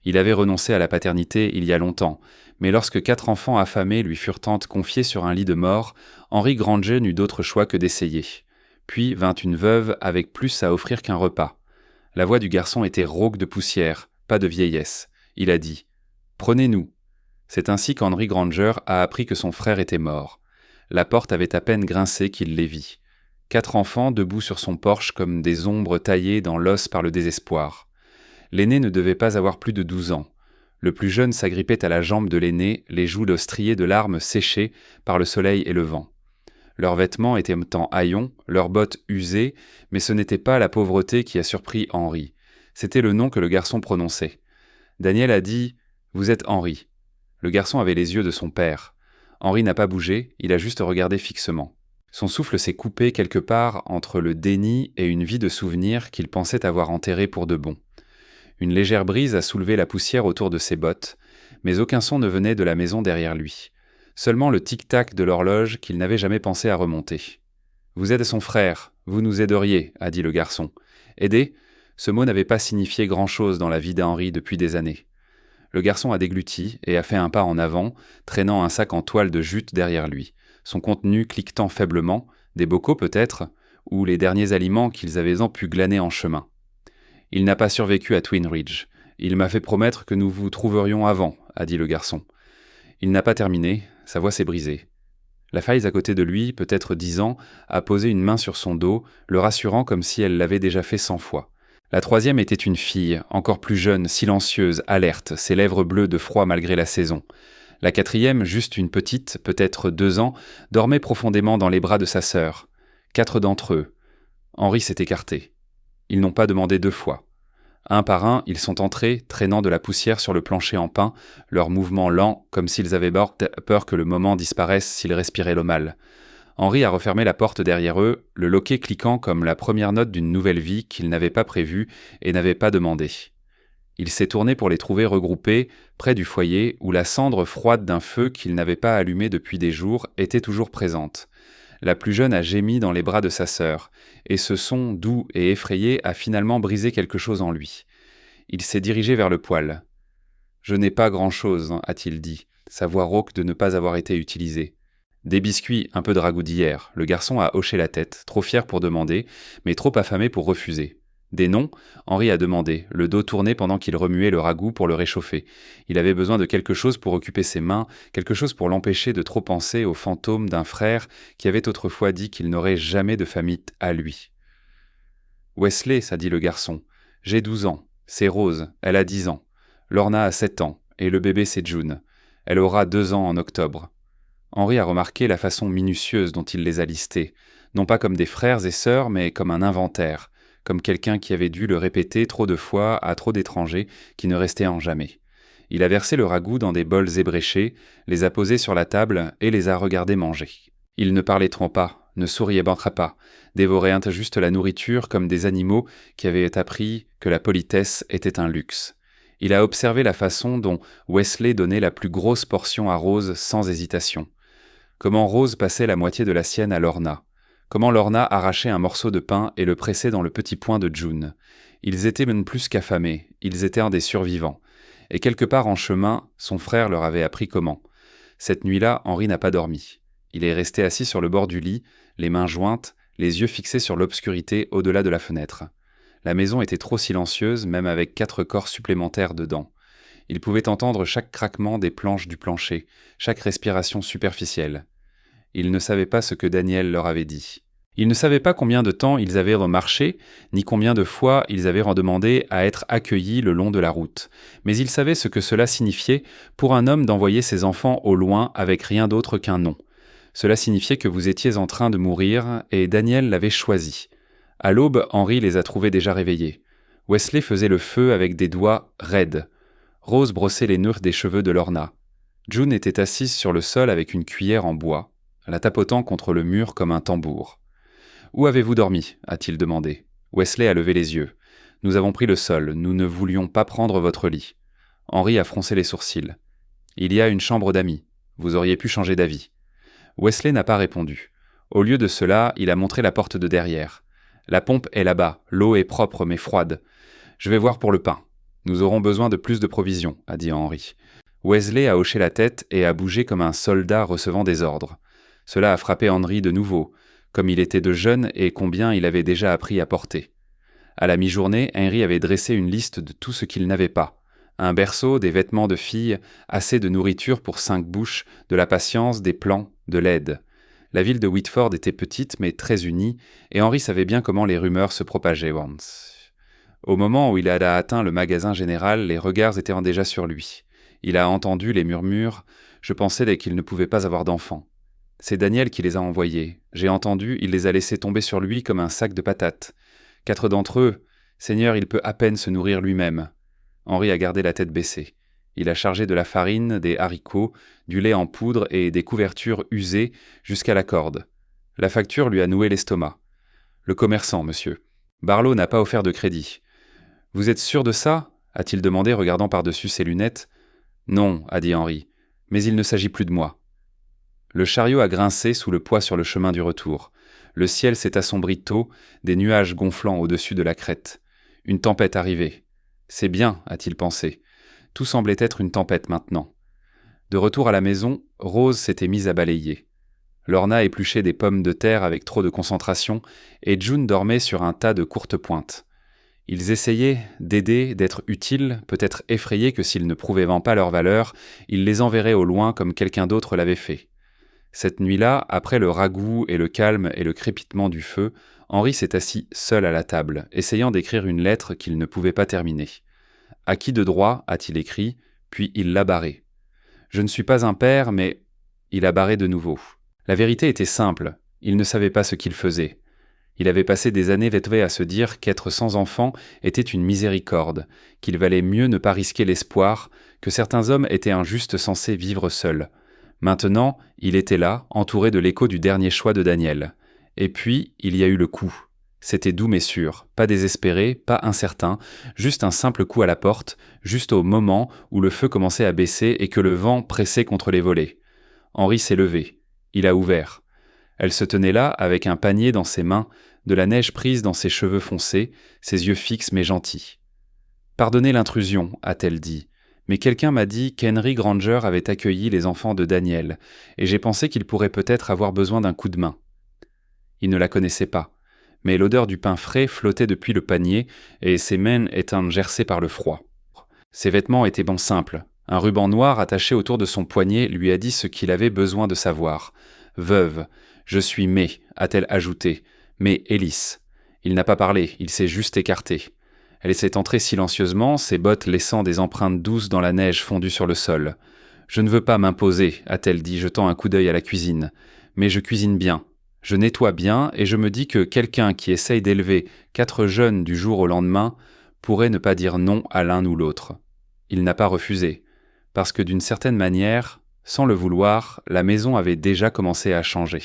Il avait renoncé à la paternité il y a longtemps, mais lorsque 4 enfants affamés lui furent confiés sur un lit de mort, Henry Granger n'eut d'autre choix que d'essayer. Puis vint une veuve avec plus à offrir qu'un repas. La voix du garçon était rauque de poussière, pas de vieillesse. Il a dit « Prenez-nous ». C'est ainsi qu'Henry Granger a appris que son frère était mort. La porte avait à peine grincé qu'il les vit. 4 enfants debout sur son porche comme des ombres taillées dans l'os par le désespoir. L'aîné ne devait pas avoir plus de 12 ans. Le plus jeune s'agrippait à la jambe de l'aîné, les joues striées de larmes séchées par le soleil et le vent. Leurs vêtements étaient en haillons, leurs bottes usées, mais ce n'était pas la pauvreté qui a surpris Henry. C'était le nom que le garçon prononçait. Daniel a dit « Vous êtes Henry ». Le garçon avait les yeux de son père. Henry n'a pas bougé, il a juste regardé fixement. Son souffle s'est coupé quelque part entre le déni et une vie de souvenirs qu'il pensait avoir enterrée pour de bon. Une légère brise a soulevé la poussière autour de ses bottes, mais aucun son ne venait de la maison derrière lui. Seulement le tic-tac de l'horloge qu'il n'avait jamais pensé à remonter. « Vous êtes son frère, vous nous aideriez », a dit le garçon. « Aider » Ce mot n'avait pas signifié grand-chose dans la vie d'Henry depuis des années. Le garçon a dégluti et a fait un pas en avant, traînant un sac en toile de jute derrière lui, son contenu cliquetant faiblement, des bocaux peut-être, ou les derniers aliments qu'ils avaient pu glaner en chemin. « Il n'a pas survécu à Twin Ridge. Il m'a fait promettre que nous vous trouverions avant, » a dit le garçon. Il n'a pas terminé, sa voix s'est brisée. La Faye à côté de lui, peut-être 10 ans, a posé une main sur son dos, le rassurant comme si elle l'avait déjà fait 100 fois. La troisième était une fille, encore plus jeune, silencieuse, alerte, ses lèvres bleues de froid malgré la saison. La quatrième, juste une petite, peut-être 2 ans, dormait profondément dans les bras de sa sœur. 4 d'entre eux. Henry s'est écarté. Ils n'ont pas demandé 2 fois. Un par un, ils sont entrés, traînant de la poussière sur le plancher en pin, leurs mouvements lents, comme s'ils avaient peur que le moment disparaisse s'ils respiraient le mal. Henry a refermé la porte derrière eux, le loquet cliquant comme la première note d'une nouvelle vie qu'il n'avait pas prévue et n'avait pas demandée. Il s'est tourné pour les trouver regroupés, près du foyer, où la cendre froide d'un feu qu'il n'avait pas allumé depuis des jours était toujours présente. La plus jeune a gémi dans les bras de sa sœur, et ce son doux et effrayé a finalement brisé quelque chose en lui. Il s'est dirigé vers le poêle. « Je n'ai pas grand-chose, a-t-il dit, sa voix rauque de ne pas avoir été utilisée. Des biscuits, un peu de ragoût d'hier. » Le garçon a hoché la tête, trop fier pour demander, mais trop affamé pour refuser. Des noms, Henry a demandé, le dos tourné pendant qu'il remuait le ragoût pour le réchauffer. Il avait besoin de quelque chose pour occuper ses mains, quelque chose pour l'empêcher de trop penser au fantôme d'un frère qui avait autrefois dit qu'il n'aurait jamais de famille à lui. « Wesley, » ça dit le garçon. « J'ai 12 ans. C'est Rose, elle a 10 ans. Lorna a 7 ans, et le bébé c'est June. Elle aura 2 ans en octobre. » Henry a remarqué la façon minutieuse dont il les a listés, non pas comme des frères et sœurs, mais comme un inventaire, comme quelqu'un qui avait dû le répéter trop de fois à trop d'étrangers qui ne restaient en jamais. Il a versé le ragoût dans des bols ébréchés, les a posés sur la table et les a regardés manger. Ils ne parlaient trop pas, ne souriaient pas, dévoraient juste la nourriture comme des animaux qui avaient appris que la politesse était un luxe. Il a observé la façon dont Wesley donnait la plus grosse portion à Rose sans hésitation. Comment Rose passait la moitié de la sienne à Lorna. Comment Lorna arrachait un morceau de pain et le pressait dans le petit poing de June. Ils étaient même plus qu'affamés, ils étaient un des survivants. Et quelque part en chemin, son frère leur avait appris comment. Cette nuit-là, Henry n'a pas dormi. Il est resté assis sur le bord du lit, les mains jointes, les yeux fixés sur l'obscurité au-delà de la fenêtre. La maison était trop silencieuse, même avec 4 corps supplémentaires dedans. Il pouvait entendre chaque craquement des planches du plancher, chaque respiration superficielle. Ils ne savaient pas ce que Daniel leur avait dit. Ils ne savaient pas combien de temps ils avaient remarché, ni combien de fois ils avaient redemandé à être accueillis le long de la route. Mais ils savaient ce que cela signifiait pour un homme d'envoyer ses enfants au loin avec rien d'autre qu'un nom. Cela signifiait que vous étiez en train de mourir et Daniel l'avait choisi. À l'aube, Henry les a trouvés déjà réveillés. Wesley faisait le feu avec des doigts raides. Rose brossait les nœuds des cheveux de Lorna. June était assise sur le sol avec une cuillère en bois, la tapotant contre le mur comme un tambour. « Où avez-vous dormi ?» a-t-il demandé. Wesley a levé les yeux. « Nous avons pris le sol, nous ne voulions pas prendre votre lit. » Henry a froncé les sourcils. « Il y a une chambre d'amis. Vous auriez pu changer d'avis. » Wesley n'a pas répondu. Au lieu de cela, il a montré la porte de derrière. « La pompe est là-bas, l'eau est propre mais froide. Je vais voir pour le pain. » Nous aurons besoin de plus de provisions, a dit Henry. Wesley a hoché la tête et a bougé comme un soldat recevant des ordres. Cela a frappé Henry de nouveau, comme il était de jeune et combien il avait déjà appris à porter. À la mi-journée, Henry avait dressé une liste de tout ce qu'il n'avait pas. Un berceau, des vêtements de fille, assez de nourriture pour 5 bouches, de la patience, des plans, de l'aide. La ville de Whitford était petite mais très unie, et Henry savait bien comment les rumeurs se propageaient. Au moment où il a atteint le magasin général, les regards étaient déjà sur lui. Il a entendu les murmures « Je pensais qu'il ne pouvait pas avoir d'enfants ». C'est Daniel qui les a envoyés. J'ai entendu, il les a laissés tomber sur lui comme un sac de patates. 4 d'entre eux, Seigneur, il peut à peine se nourrir lui-même. Henry a gardé la tête baissée. Il a chargé de la farine, des haricots, du lait en poudre et des couvertures usées jusqu'à la corde. La facture lui a noué l'estomac. Le commerçant, monsieur. Barlow n'a pas offert de crédit. Vous êtes sûr de ça ? A-t-il demandé, regardant par-dessus ses lunettes. Non, a dit Henry, mais il ne s'agit plus de moi. Le chariot a grincé sous le poids sur le chemin du retour. Le ciel s'est assombri tôt, des nuages gonflant au-dessus de la crête. Une tempête arrivait. C'est bien, a-t-il pensé. Tout semblait être une tempête maintenant. De retour à la maison, Rose s'était mise à balayer. Lorna épluchait des pommes de terre avec trop de concentration, et June dormait sur un tas de courtes pointes. Ils essayaient d'aider, d'être utiles, peut-être effrayés que s'ils ne prouvaient pas leur valeur, ils les enverraient au loin comme quelqu'un d'autre l'avait fait. Cette nuit-là, après le ragoût et le calme et le crépitement du feu, Henry s'est assis seul à la table, essayant d'écrire une lettre qu'il ne pouvait pas terminer. « À qui de droit » a-t-il écrit, puis il l'a barré. « Je ne suis pas un père, mais… » Il a barré de nouveau. La vérité était simple, il ne savait pas ce qu'il faisait. Il avait passé des années vêtuées à se dire qu'être sans enfant était une miséricorde, qu'il valait mieux ne pas risquer l'espoir, que certains hommes étaient injustes censés vivre seuls. Maintenant, il était là, entouré de l'écho du dernier choix de Daniel. Et puis, il y a eu le coup. C'était doux mais sûr, pas désespéré, pas incertain, juste un simple coup à la porte, juste au moment où le feu commençait à baisser et que le vent pressait contre les volets. Henry s'est levé. Il a ouvert. Elle se tenait là, avec un panier dans ses mains, de la neige prise dans ses cheveux foncés, ses yeux fixes mais gentils. « Pardonnez l'intrusion » a-t-elle dit. Mais quelqu'un m'a dit qu'Henry Granger avait accueilli les enfants de Daniel, et j'ai pensé qu'il pourrait peut-être avoir besoin d'un coup de main. Il ne la connaissait pas, mais l'odeur du pain frais flottait depuis le panier, et ses mains étaient gercées par le froid. Ses vêtements étaient bons simples. Un ruban noir attaché autour de son poignet lui a dit ce qu'il avait besoin de savoir. « Veuve, je suis May », a-t-elle ajouté, « mais Ellis. » Il n'a pas parlé, il s'est juste écarté. Elle s'est entrée silencieusement, ses bottes laissant des empreintes douces dans la neige fondue sur le sol. « Je ne veux pas m'imposer », a-t-elle dit, jetant un coup d'œil à la cuisine. « Mais je cuisine bien. Je nettoie bien et je me dis que quelqu'un qui essaye d'élever 4 jeunes du jour au lendemain pourrait ne pas dire non à l'un ou l'autre. » Il n'a pas refusé, parce que d'une certaine manière, sans le vouloir, la maison avait déjà commencé à changer.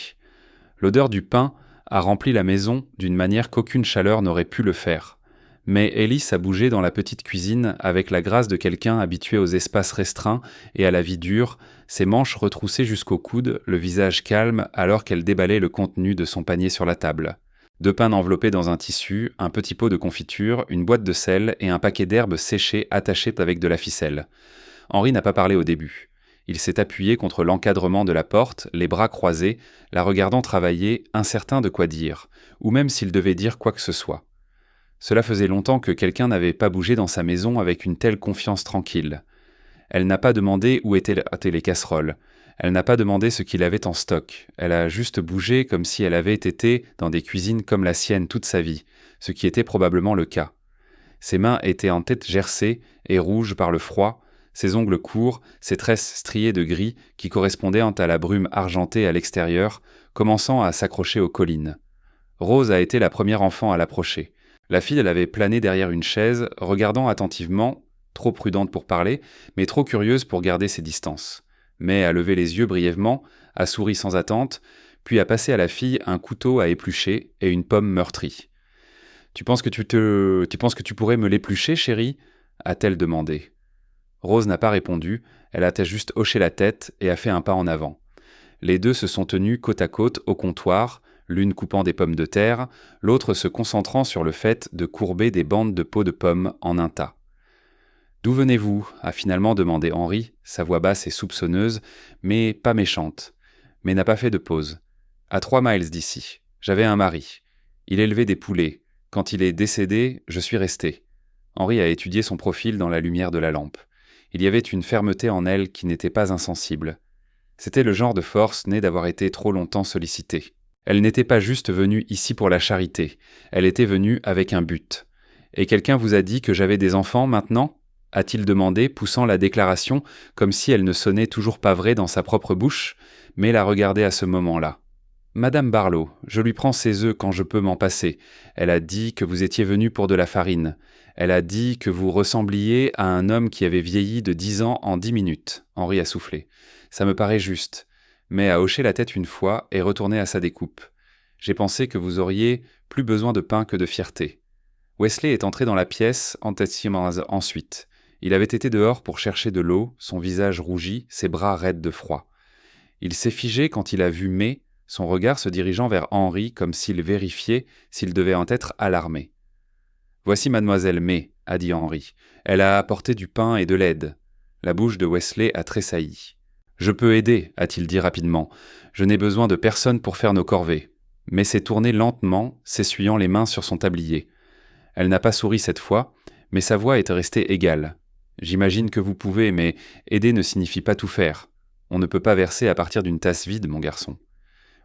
L'odeur du pain a rempli la maison d'une manière qu'aucune chaleur n'aurait pu le faire. Mais Ellis a bougé dans la petite cuisine avec la grâce de quelqu'un habitué aux espaces restreints et à la vie dure, ses manches retroussées jusqu'au coude, le visage calme alors qu'elle déballait le contenu de son panier sur la table. 2 pains enveloppés dans un tissu, un petit pot de confiture, une boîte de sel et un paquet d'herbes séchées attachées avec de la ficelle. Henry n'a pas parlé au début. Il s'est appuyé contre l'encadrement de la porte, les bras croisés, la regardant travailler, incertain de quoi dire, ou même s'il devait dire quoi que ce soit. Cela faisait longtemps que quelqu'un n'avait pas bougé dans sa maison avec une telle confiance tranquille. Elle n'a pas demandé où étaient les casseroles. Elle n'a pas demandé ce qu'il avait en stock. Elle a juste bougé comme si elle avait été dans des cuisines comme la sienne toute sa vie, ce qui était probablement le cas. Ses mains étaient en tête gercées et rouges par le froid, ses ongles courts, ses tresses striées de gris qui correspondaient à la brume argentée à l'extérieur, commençant à s'accrocher aux collines. Rose a été la première enfant à l'approcher. La fille, elle avait plané derrière une chaise, regardant attentivement, trop prudente pour parler, mais trop curieuse pour garder ses distances. Mais a levé les yeux brièvement, a souri sans attente, puis a passé à la fille un couteau à éplucher et une pomme meurtrie. « Tu penses que tu pourrais me l'éplucher, chérie ?» a-t-elle demandé. Rose n'a pas répondu, elle a juste hoché la tête et a fait un pas en avant. Les deux se sont tenus côte à côte au comptoir, l'une coupant des pommes de terre, l'autre se concentrant sur le fait de courber des bandes de peaux de pommes en un tas. « D'où venez-vous » a finalement demandé Henri, sa voix basse et soupçonneuse, mais pas méchante, mais n'a pas fait de pause. « À 3 miles d'ici. J'avais un mari. Il élevait des poulets. Quand il est décédé, je suis resté. » Henri a étudié son profil dans la lumière de la lampe. Il y avait une fermeté en elle qui n'était pas insensible. C'était le genre de force née d'avoir été trop longtemps sollicitée. Elle n'était pas juste venue ici pour la charité, elle était venue avec un but. « Et quelqu'un vous a dit que j'avais des enfants maintenant ?» a-t-il demandé, poussant la déclaration comme si elle ne sonnait toujours pas vraie dans sa propre bouche, mais la regardait à ce moment-là. « Madame Barlow, je lui prends ses œufs quand je peux m'en passer. Elle a dit que vous étiez venu pour de la farine. Elle a dit que vous ressembliez à un homme qui avait vieilli de 10 ans en 10 minutes. » Henri a soufflé. « Ça me paraît juste. » Mais a hoché la tête une fois et retourné à sa découpe. « J'ai pensé que vous auriez plus besoin de pain que de fierté. » Wesley est entré dans la pièce ensuite. Il avait été dehors pour chercher de l'eau, son visage rougi, ses bras raides de froid. Il s'est figé quand il a vu May, son regard se dirigeant vers Henri comme s'il vérifiait s'il devait en être alarmé. « Voici mademoiselle May, » a dit Henri. « Elle a apporté du pain et de l'aide. » La bouche de Wesley a tressailli. « Je peux aider, » a-t-il dit rapidement. « Je n'ai besoin de personne pour faire nos corvées. » Mais s'est tourné lentement, s'essuyant les mains sur son tablier. Elle n'a pas souri cette fois, mais sa voix était restée égale. « J'imagine que vous pouvez, mais aider ne signifie pas tout faire. On ne peut pas verser à partir d'une tasse vide, mon garçon. »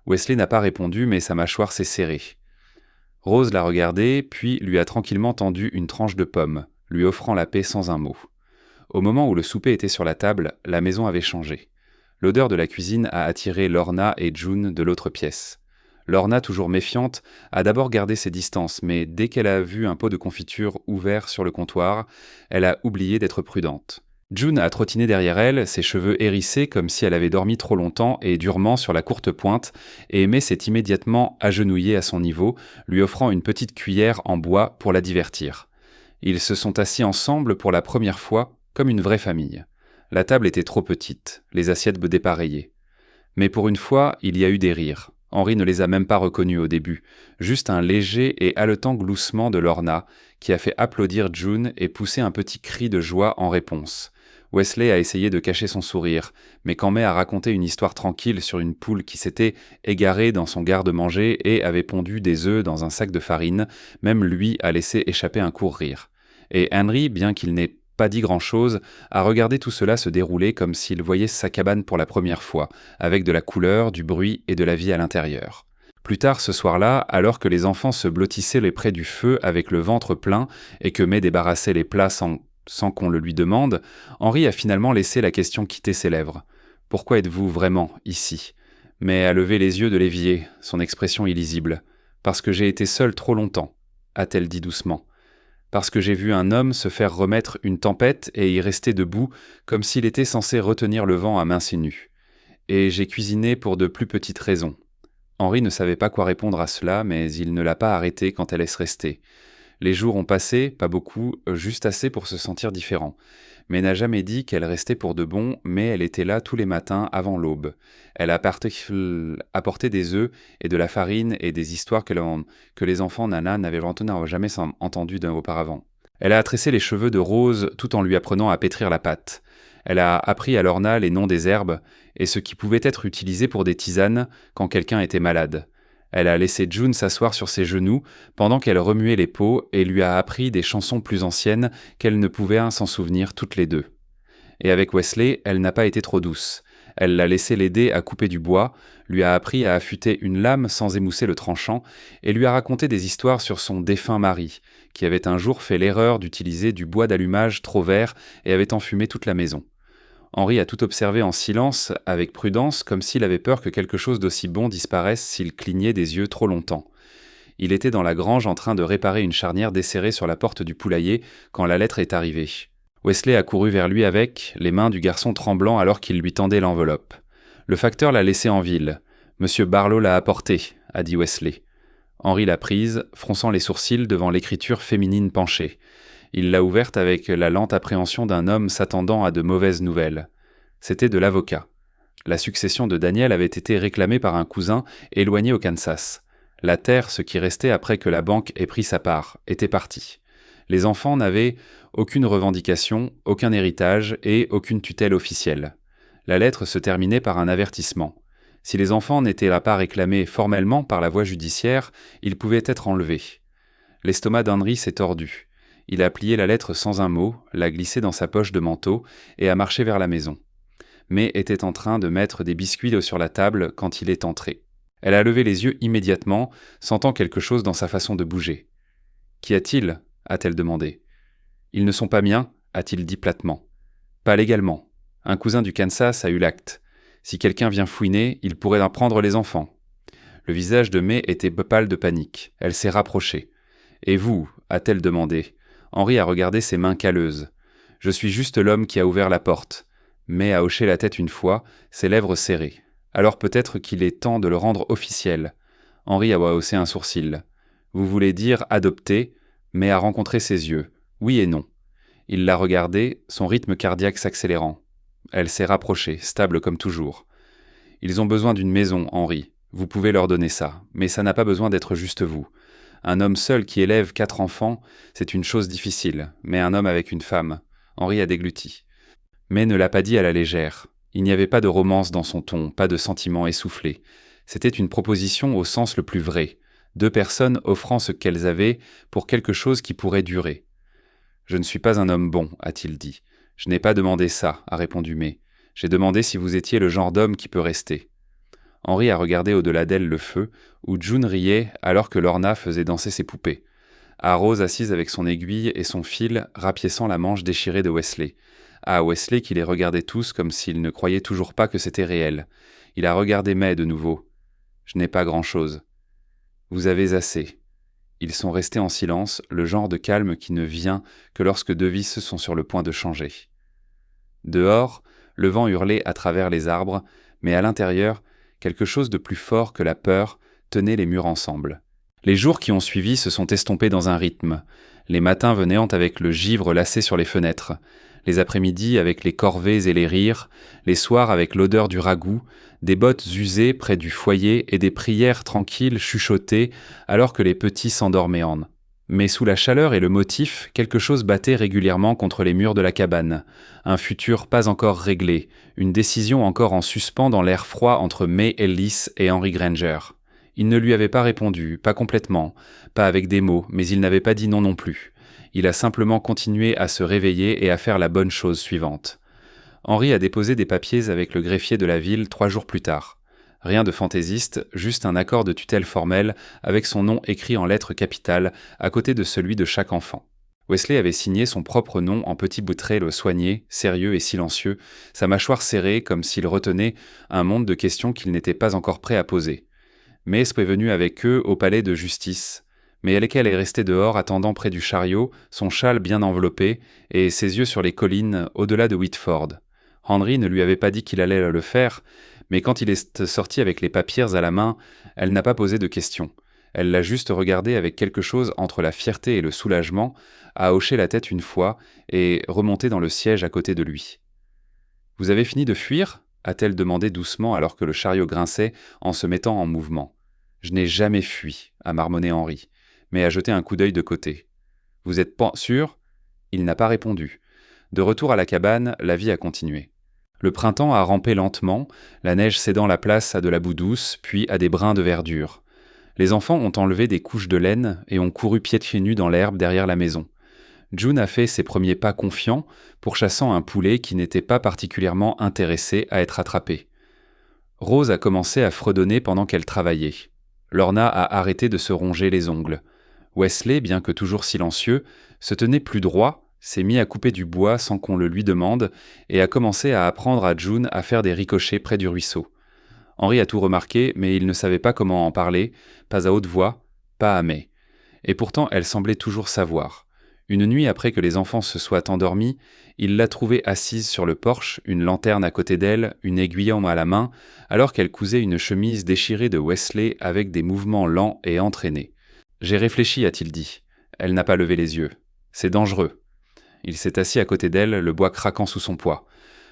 Wesley n'a pas répondu, mais sa mâchoire s'est serrée. Rose l'a regardé, puis lui a tranquillement tendu une tranche de pomme, lui offrant la paix sans un mot. Au moment où le souper était sur la table, la maison avait changé. L'odeur de la cuisine a attiré Lorna et June de l'autre pièce. Lorna, toujours méfiante, a d'abord gardé ses distances, mais dès qu'elle a vu un pot de confiture ouvert sur le comptoir, elle a oublié d'être prudente. June a trottiné derrière elle, ses cheveux hérissés comme si elle avait dormi trop longtemps et durement sur la courte pointe, et May s'est immédiatement agenouillée à son niveau, lui offrant une petite cuillère en bois pour la divertir. Ils se sont assis ensemble pour la première fois, comme une vraie famille. La table était trop petite, les assiettes dépareillées. Mais pour une fois, il y a eu des rires. Henri ne les a même pas reconnus au début, juste un léger et haletant gloussement de Lorna, qui a fait applaudir June et pousser un petit cri de joie en réponse. Wesley a essayé de cacher son sourire, mais quand May a raconté une histoire tranquille sur une poule qui s'était égarée dans son garde-manger et avait pondu des œufs dans un sac de farine, même lui a laissé échapper un court rire. Et Henry, bien qu'il n'ait pas dit grand-chose, a regardé tout cela se dérouler comme s'il voyait sa cabane pour la première fois, avec de la couleur, du bruit et de la vie à l'intérieur. Plus tard ce soir-là, alors que les enfants se blottissaient les près du feu avec le ventre plein et que May débarrassait les plats sans qu'on le lui demande, Henri a finalement laissé la question quitter ses lèvres. « Pourquoi êtes-vous vraiment ici ?» May a levé les yeux de l'évier, son expression illisible. « Parce que j'ai été seule trop longtemps », a-t-elle dit doucement. Parce que j'ai vu un homme se faire remettre une tempête et y rester debout comme s'il était censé retenir le vent à main nue. Et j'ai cuisiné pour de plus petites raisons. Henri ne savait pas quoi répondre à cela, mais il ne l'a pas arrêté quand elle laisse rester. Les jours ont passé, pas beaucoup, juste assez pour se sentir différent. Mais n'a jamais dit qu'elle restait pour de bon, mais elle était là tous les matins avant l'aube. Elle a apporté des œufs et de la farine et des histoires que les enfants Nana n'avaient jamais entendues auparavant. Elle a tressé les cheveux de Rose tout en lui apprenant à pétrir la pâte. Elle a appris à Lorna les noms des herbes et ce qui pouvait être utilisé pour des tisanes quand quelqu'un était malade. Elle a laissé June s'asseoir sur ses genoux pendant qu'elle remuait les pots et lui a appris des chansons plus anciennes qu'elle ne pouvait s'en souvenir toutes les deux. Et avec Wesley, elle n'a pas été trop douce. Elle l'a laissé l'aider à couper du bois, lui a appris à affûter une lame sans émousser le tranchant et lui a raconté des histoires sur son défunt mari, qui avait un jour fait l'erreur d'utiliser du bois d'allumage trop vert et avait enfumé toute la maison. Henri a tout observé en silence, avec prudence, comme s'il avait peur que quelque chose d'aussi bon disparaisse s'il clignait des yeux trop longtemps. Il était dans la grange en train de réparer une charnière desserrée sur la porte du poulailler quand la lettre est arrivée. Wesley a couru vers lui avec, les mains du garçon tremblant alors qu'il lui tendait l'enveloppe. Le facteur l'a laissée en ville. « Monsieur Barlow l'a apportée », a dit Wesley. Henri l'a prise, fronçant les sourcils devant l'écriture féminine penchée. Il l'a ouverte avec la lente appréhension d'un homme s'attendant à de mauvaises nouvelles. C'était de l'avocat. La succession de Daniel avait été réclamée par un cousin éloigné au Kansas. La terre, ce qui restait après que la banque ait pris sa part, était partie. Les enfants n'avaient Aucune revendication, aucun héritage et aucune tutelle officielle. La lettre se terminait par un avertissement. Si les enfants n'étaient pas réclamés formellement par la voie judiciaire, ils pouvaient être enlevés. L'estomac d'Henry s'est tordu. Il a plié la lettre sans un mot, l'a glissée dans sa poche de manteau et a marché vers la maison. May était en train de mettre des biscuits sur la table quand il est entré. Elle a levé les yeux immédiatement, sentant quelque chose dans sa façon de bouger. « Qu'y a-t-il » a-t-elle demandé. « Ils ne sont pas miens » a-t-il dit platement. « Pas légalement. Un cousin du Kansas a eu l'acte. Si quelqu'un vient fouiner, il pourrait en prendre les enfants. » Le visage de May était pâle de panique. Elle s'est rapprochée. « Et vous » a-t-elle demandé. Henry a regardé ses mains calleuses. « Je suis juste l'homme qui a ouvert la porte. » May a hoché la tête une fois, ses lèvres serrées. Alors peut-être qu'il est temps de le rendre officiel. Henry a haussé un sourcil. Vous voulez dire adopter, May a rencontré ses yeux. Oui et non. Il l'a regardée, son rythme cardiaque s'accélérant. Elle s'est rapprochée, stable comme toujours. Ils ont besoin d'une maison, Henry. Vous pouvez leur donner ça, mais ça n'a pas besoin d'être juste vous. Un homme seul qui élève 4 enfants, c'est une chose difficile, mais un homme avec une femme. Henry a dégluti. Mais ne l'a pas dit à la légère. Il n'y avait pas de romance dans son ton, pas de sentiment essoufflé. C'était une proposition au sens le plus vrai. 2 personnes offrant ce qu'elles avaient pour quelque chose qui pourrait durer. « Je ne suis pas un homme bon », a-t-il dit. « Je n'ai pas demandé ça », a répondu May. « J'ai demandé si vous étiez le genre d'homme qui peut rester. » Henry a regardé au-delà d'elle le feu, où June riait alors que Lorna faisait danser ses poupées. À Rose assise avec son aiguille et son fil, rapiéçant la manche déchirée de Wesley. À Wesley qui les regardait tous comme s'il ne croyait toujours pas que c'était réel. Il a regardé May de nouveau. « Je n'ai pas grand-chose. »« Vous avez assez. » Ils sont restés en silence, le genre de calme qui ne vient que lorsque 2 vices sont sur le point de changer. Dehors, le vent hurlait à travers les arbres, mais à l'intérieur, quelque chose de plus fort que la peur tenait les murs ensemble. Les jours qui ont suivi se sont estompés dans un rythme. Les matins venaient avec le givre lassé sur les fenêtres, les après-midi avec les corvées et les rires, les soirs avec l'odeur du ragoût, des bottes usées près du foyer et des prières tranquilles chuchotées alors que les petits s'endormaient en. Mais sous la chaleur et le motif, quelque chose battait régulièrement contre les murs de la cabane. Un futur pas encore réglé, une décision encore en suspens dans l'air froid entre May Ellis et Henry Granger. Il ne lui avait pas répondu, pas complètement, pas avec des mots, mais il n'avait pas dit non plus. Il a simplement continué à se réveiller et à faire la bonne chose suivante. Henry a déposé des papiers avec le greffier de la ville 3 jours plus tard. Rien de fantaisiste, juste un accord de tutelle formel avec son nom écrit en lettres capitales à côté de celui de chaque enfant. Wesley avait signé son propre nom en petits bouts de trait soigné, sérieux et silencieux, sa mâchoire serrée comme s'il retenait un monde de questions qu'il n'était pas encore prêt à poser. May est venu avec eux au palais de justice, mais elle est restée dehors attendant près du chariot, son châle bien enveloppé et ses yeux sur les collines au-delà de Whitford. Henry ne lui avait pas dit qu'il allait le faire, mais quand il est sorti avec les papiers à la main, elle n'a pas posé de questions. Elle l'a juste regardé avec quelque chose entre la fierté et le soulagement, a hoché la tête une fois et remonté dans le siège à côté de lui. « Vous avez fini de fuir ?» a-t-elle demandé doucement alors que le chariot grinçait en se mettant en mouvement. « Je n'ai jamais fui » a marmonné Henry, mais a jeté un coup d'œil de côté. « Vous êtes pas sûr ?» Il n'a pas répondu. De retour à la cabane, la vie a continué. Le printemps a rampé lentement, la neige cédant la place à de la boue douce, puis à des brins de verdure. Les enfants ont enlevé des couches de laine et ont couru pieds nus dans l'herbe derrière la maison. June a fait ses premiers pas confiants, pourchassant un poulet qui n'était pas particulièrement intéressé à être attrapé. Rose a commencé à fredonner pendant qu'elle travaillait. Lorna a arrêté de se ronger les ongles. Wesley, bien que toujours silencieux, se tenait plus droit, s'est mis à couper du bois sans qu'on le lui demande et a commencé à apprendre à June à faire des ricochets près du ruisseau. Henry a tout remarqué, mais il ne savait pas comment en parler, pas à haute voix, pas à May. Et pourtant, elle semblait toujours savoir. Une nuit après que les enfants se soient endormis, il l'a trouvée assise sur le porche, une lanterne à côté d'elle, une aiguillon à la main, alors qu'elle cousait une chemise déchirée de Wesley avec des mouvements lents et entraînés. « J'ai réfléchi » a-t-il dit. Elle n'a pas levé les yeux. « C'est dangereux. » Il s'est assis à côté d'elle, le bois craquant sous son poids.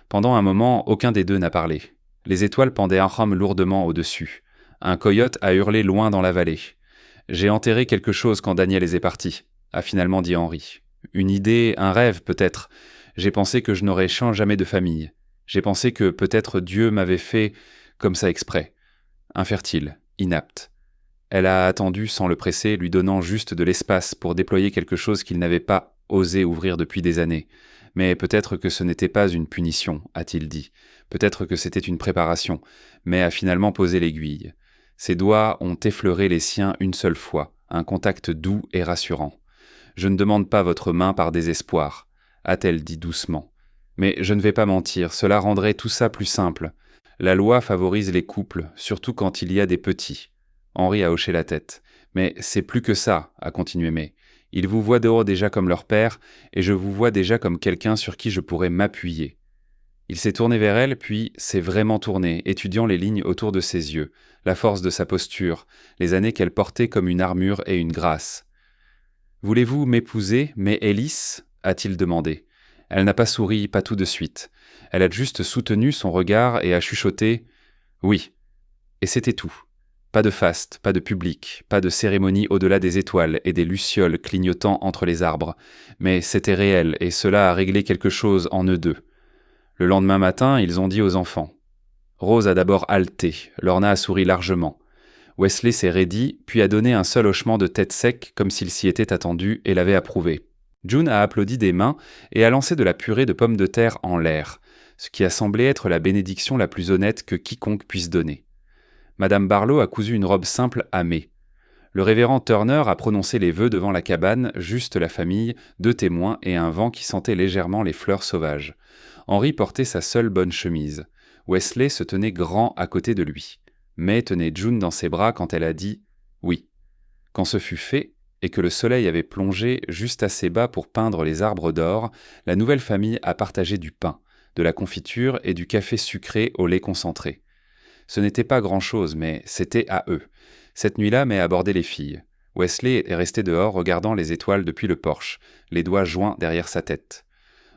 Pendant un moment, aucun des deux n'a parlé. Les étoiles pendaient lourdement au-dessus. Un coyote a hurlé loin dans la vallée. « J'ai enterré quelque chose quand Daniel est parti », a finalement dit Henry. Une idée, un rêve peut-être. J'ai pensé que je n'aurais jamais de famille. J'ai pensé que peut-être Dieu m'avait fait comme ça exprès. Infertile, inapte. Elle a attendu sans le presser, lui donnant juste de l'espace pour déployer quelque chose qu'il n'avait pas osé ouvrir depuis des années. Mais peut-être que ce n'était pas une punition, a-t-il dit. Peut-être que c'était une préparation, mais a finalement posé l'aiguille. Ses doigts ont effleuré les siens une seule fois, un contact doux et rassurant. Je ne demande pas votre main par désespoir, a-t-elle dit doucement. Mais je ne vais pas mentir, cela rendrait tout ça plus simple. La loi favorise les couples, surtout quand il y a des petits. Henri a hoché la tête. Mais c'est plus que ça, a continué May. Ils vous voient dehors déjà comme leur père, et je vous vois déjà comme quelqu'un sur qui je pourrais m'appuyer. Il s'est tourné vers elle, puis s'est vraiment tourné, étudiant les lignes autour de ses yeux, la force de sa posture, les années qu'elle portait comme une armure et une grâce. « Voulez-vous m'épouser, May Ellis ?» a-t-il demandé. Elle n'a pas souri, pas tout de suite. Elle a juste soutenu son regard et a chuchoté « Oui ». Et c'était tout. Pas de faste, pas de public, pas de cérémonie au-delà des étoiles et des lucioles clignotant entre les arbres. Mais c'était réel, et cela a réglé quelque chose en eux deux. Le lendemain matin, ils ont dit aux enfants. Rose a d'abord haleté, Lorna a souri largement. Wesley s'est raidi, puis a donné un seul hochement de tête sec, comme s'il s'y était attendu et l'avait approuvé. June a applaudi des mains et a lancé de la purée de pommes de terre en l'air, ce qui a semblé être la bénédiction la plus honnête que quiconque puisse donner. Madame Barlow a cousu une robe simple à May. Le révérend Turner a prononcé les vœux devant la cabane, juste la famille, 2 témoins et un vent qui sentait légèrement les fleurs sauvages. Henri portait sa seule bonne chemise. Wesley se tenait grand à côté de lui. May tenait June dans ses bras quand elle a dit « oui ». Quand ce fut fait, et que le soleil avait plongé juste assez bas pour peindre les arbres d'or, la nouvelle famille a partagé du pain, de la confiture et du café sucré au lait concentré. Ce n'était pas grand-chose, mais c'était à eux. Cette nuit-là, May a abordé les filles. Wesley est resté dehors regardant les étoiles depuis le porche, les doigts joints derrière sa tête.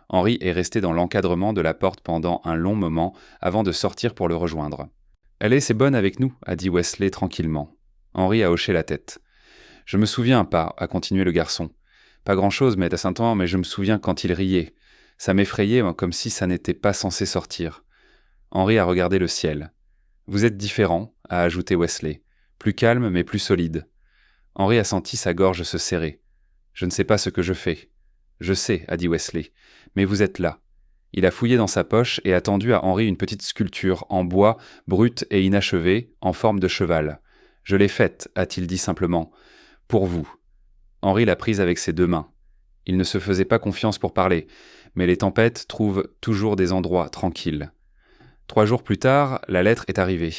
Henri est resté dans l'encadrement de la porte pendant un long moment avant de sortir pour le rejoindre. « Allez, c'est bonne avec nous », a dit Wesley tranquillement. Henri a hoché la tête. « Je me souviens pas », a continué le garçon. « Pas grand-chose, mais à Saint-Ouen, mais je me souviens quand il riait. Ça m'effrayait, comme si ça n'était pas censé sortir. » Henri a regardé le ciel. « Vous êtes différent », a ajouté Wesley. « Plus calme, mais plus solide. » Henri a senti sa gorge se serrer. « Je ne sais pas ce que je fais. »« Je sais, » a dit Wesley. « Mais vous êtes là. » Il a fouillé dans sa poche et a tendu à Henri une petite sculpture en bois, brute et inachevée, en forme de cheval. « Je l'ai faite, » a-t-il dit simplement. « Pour vous. » Henri l'a prise avec ses 2 mains. Il ne se faisait pas confiance pour parler, mais les tempêtes trouvent toujours des endroits tranquilles. 3 jours plus tard, la lettre est arrivée.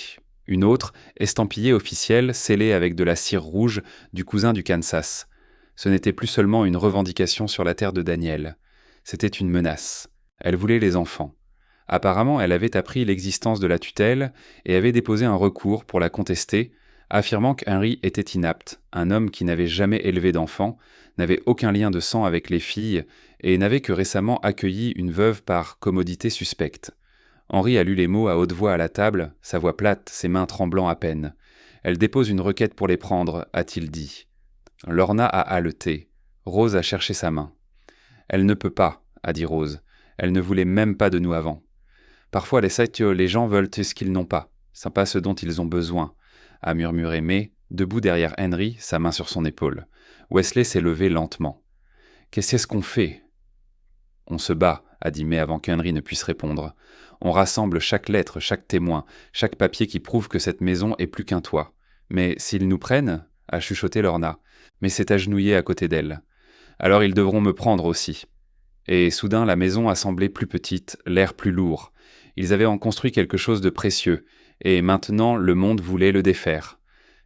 Une autre, estampillée officielle, scellée avec de la cire rouge du cousin du Kansas. Ce n'était plus seulement une revendication sur la terre de Daniel. C'était une menace. Elle voulait les enfants. Apparemment, elle avait appris l'existence de la tutelle et avait déposé un recours pour la contester, affirmant qu'Henry était inapte, un homme qui n'avait jamais élevé d'enfants, n'avait aucun lien de sang avec les filles et n'avait que récemment accueilli une veuve par commodité suspecte. Henri a lu les mots à haute voix à la table, sa voix plate, ses mains tremblant à peine. « Elle dépose une requête pour les prendre », a-t-il dit. Lorna a haleté. Rose a cherché sa main. « Elle ne peut pas », a dit Rose. « Elle ne voulait même pas de nous avant. Parfois, les gens veulent ce qu'ils n'ont pas, c'est pas ce dont ils ont besoin », a murmuré May, debout derrière Henry, sa main sur son épaule. Wesley s'est levé lentement. « Qu'est-ce qu'on fait ?»« On se bat », a dit May avant qu'Henry ne puisse répondre. « On rassemble chaque lettre, chaque témoin, chaque papier qui prouve que cette maison est plus qu'un toit. Mais s'ils nous prennent, a chuchoté Lorna, mais s'est agenouillée à côté d'elle. Alors ils devront me prendre aussi. » Et soudain la maison a semblé plus petite, l'air plus lourd. Ils avaient en construit quelque chose de précieux, et maintenant le monde voulait le défaire.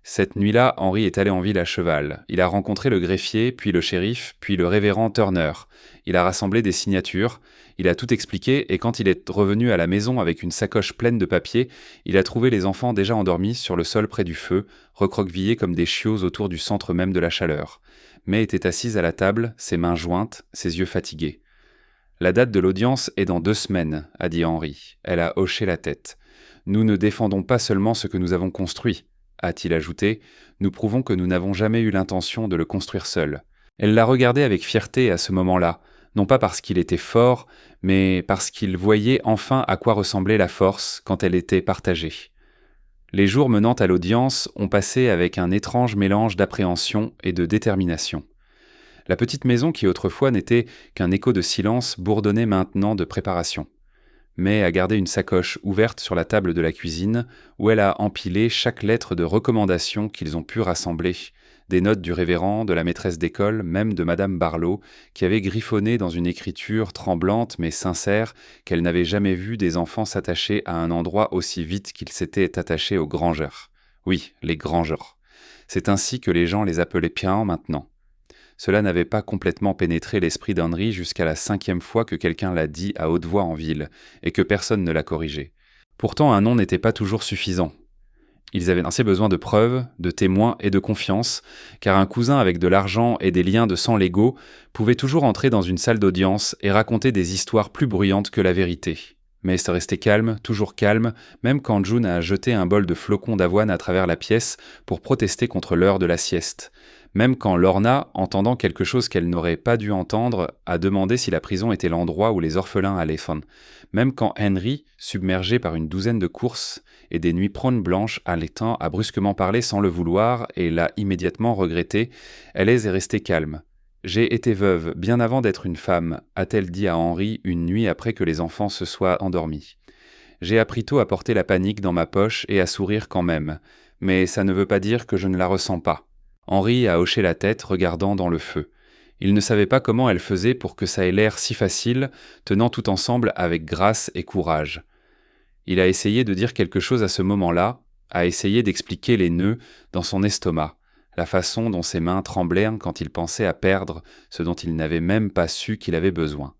Cette nuit-là, Henri est allé en ville à cheval. Il a rencontré le greffier, puis le shérif, puis le révérend Turner. Il a rassemblé des signatures, il a tout expliqué, et quand il est revenu à la maison avec une sacoche pleine de papiers, il a trouvé les enfants déjà endormis sur le sol près du feu, recroquevillés comme des chiots autour du centre même de la chaleur. May était assise à la table, ses mains jointes, ses yeux fatigués. « La date de l'audience est dans 2 semaines, a dit Henri. Elle a hoché la tête. « Nous ne défendons pas seulement ce que nous avons construit, a-t-il ajouté. Nous prouvons que nous n'avons jamais eu l'intention de le construire seuls. Elle la regardait avec fierté à ce moment-là, non pas parce qu'il était fort, mais parce qu'il voyait enfin à quoi ressemblait la force quand elle était partagée. Les jours menant à l'audience ont passé avec un étrange mélange d'appréhension et de détermination. La petite maison qui autrefois n'était qu'un écho de silence bourdonnait maintenant de préparation. May a gardé une sacoche ouverte sur la table de la cuisine où elle a empilé chaque lettre de recommandation qu'ils ont pu rassembler, des notes du révérend, de la maîtresse d'école, même de Madame Barlow, qui avait griffonné dans une écriture tremblante mais sincère qu'elle n'avait jamais vu des enfants s'attacher à un endroit aussi vite qu'ils s'étaient attachés aux Grangers. Oui, les Grangers. C'est ainsi que les gens les appelaient bien maintenant. Cela n'avait pas complètement pénétré l'esprit d'Henry jusqu'à la 5e fois que quelqu'un l'a dit à haute voix en ville, et que personne ne l'a corrigé. Pourtant, un nom n'était pas toujours suffisant. Ils avaient assez besoin de preuves, de témoins et de confiance, car un cousin avec de l'argent et des liens de sang légaux pouvait toujours entrer dans une salle d'audience et raconter des histoires plus bruyantes que la vérité. Mais se rester calme, toujours calme, même quand June a jeté un bol de flocons d'avoine à travers la pièce pour protester contre l'heure de la sieste. Même quand Lorna, entendant quelque chose qu'elle n'aurait pas dû entendre, a demandé si la prison était l'endroit où les orphelins allaient. Même quand Henry, submergé par une douzaine de courses et des nuits prônes blanches allaitant, a brusquement parlé sans le vouloir et l'a immédiatement regretté, elle est restée calme. « J'ai été veuve bien avant d'être une femme », a-t-elle dit à Henry une nuit après que les enfants se soient endormis. « J'ai appris tôt à porter la panique dans ma poche et à sourire quand même, mais ça ne veut pas dire que je ne la ressens pas. » Henry a hoché la tête, regardant dans le feu. Il ne savait pas comment elle faisait pour que ça ait l'air si facile, tenant tout ensemble avec grâce et courage. Il a essayé de dire quelque chose à ce moment-là, a essayé d'expliquer les nœuds dans son estomac, la façon dont ses mains tremblaient quand il pensait à perdre ce dont il n'avait même pas su qu'il avait besoin.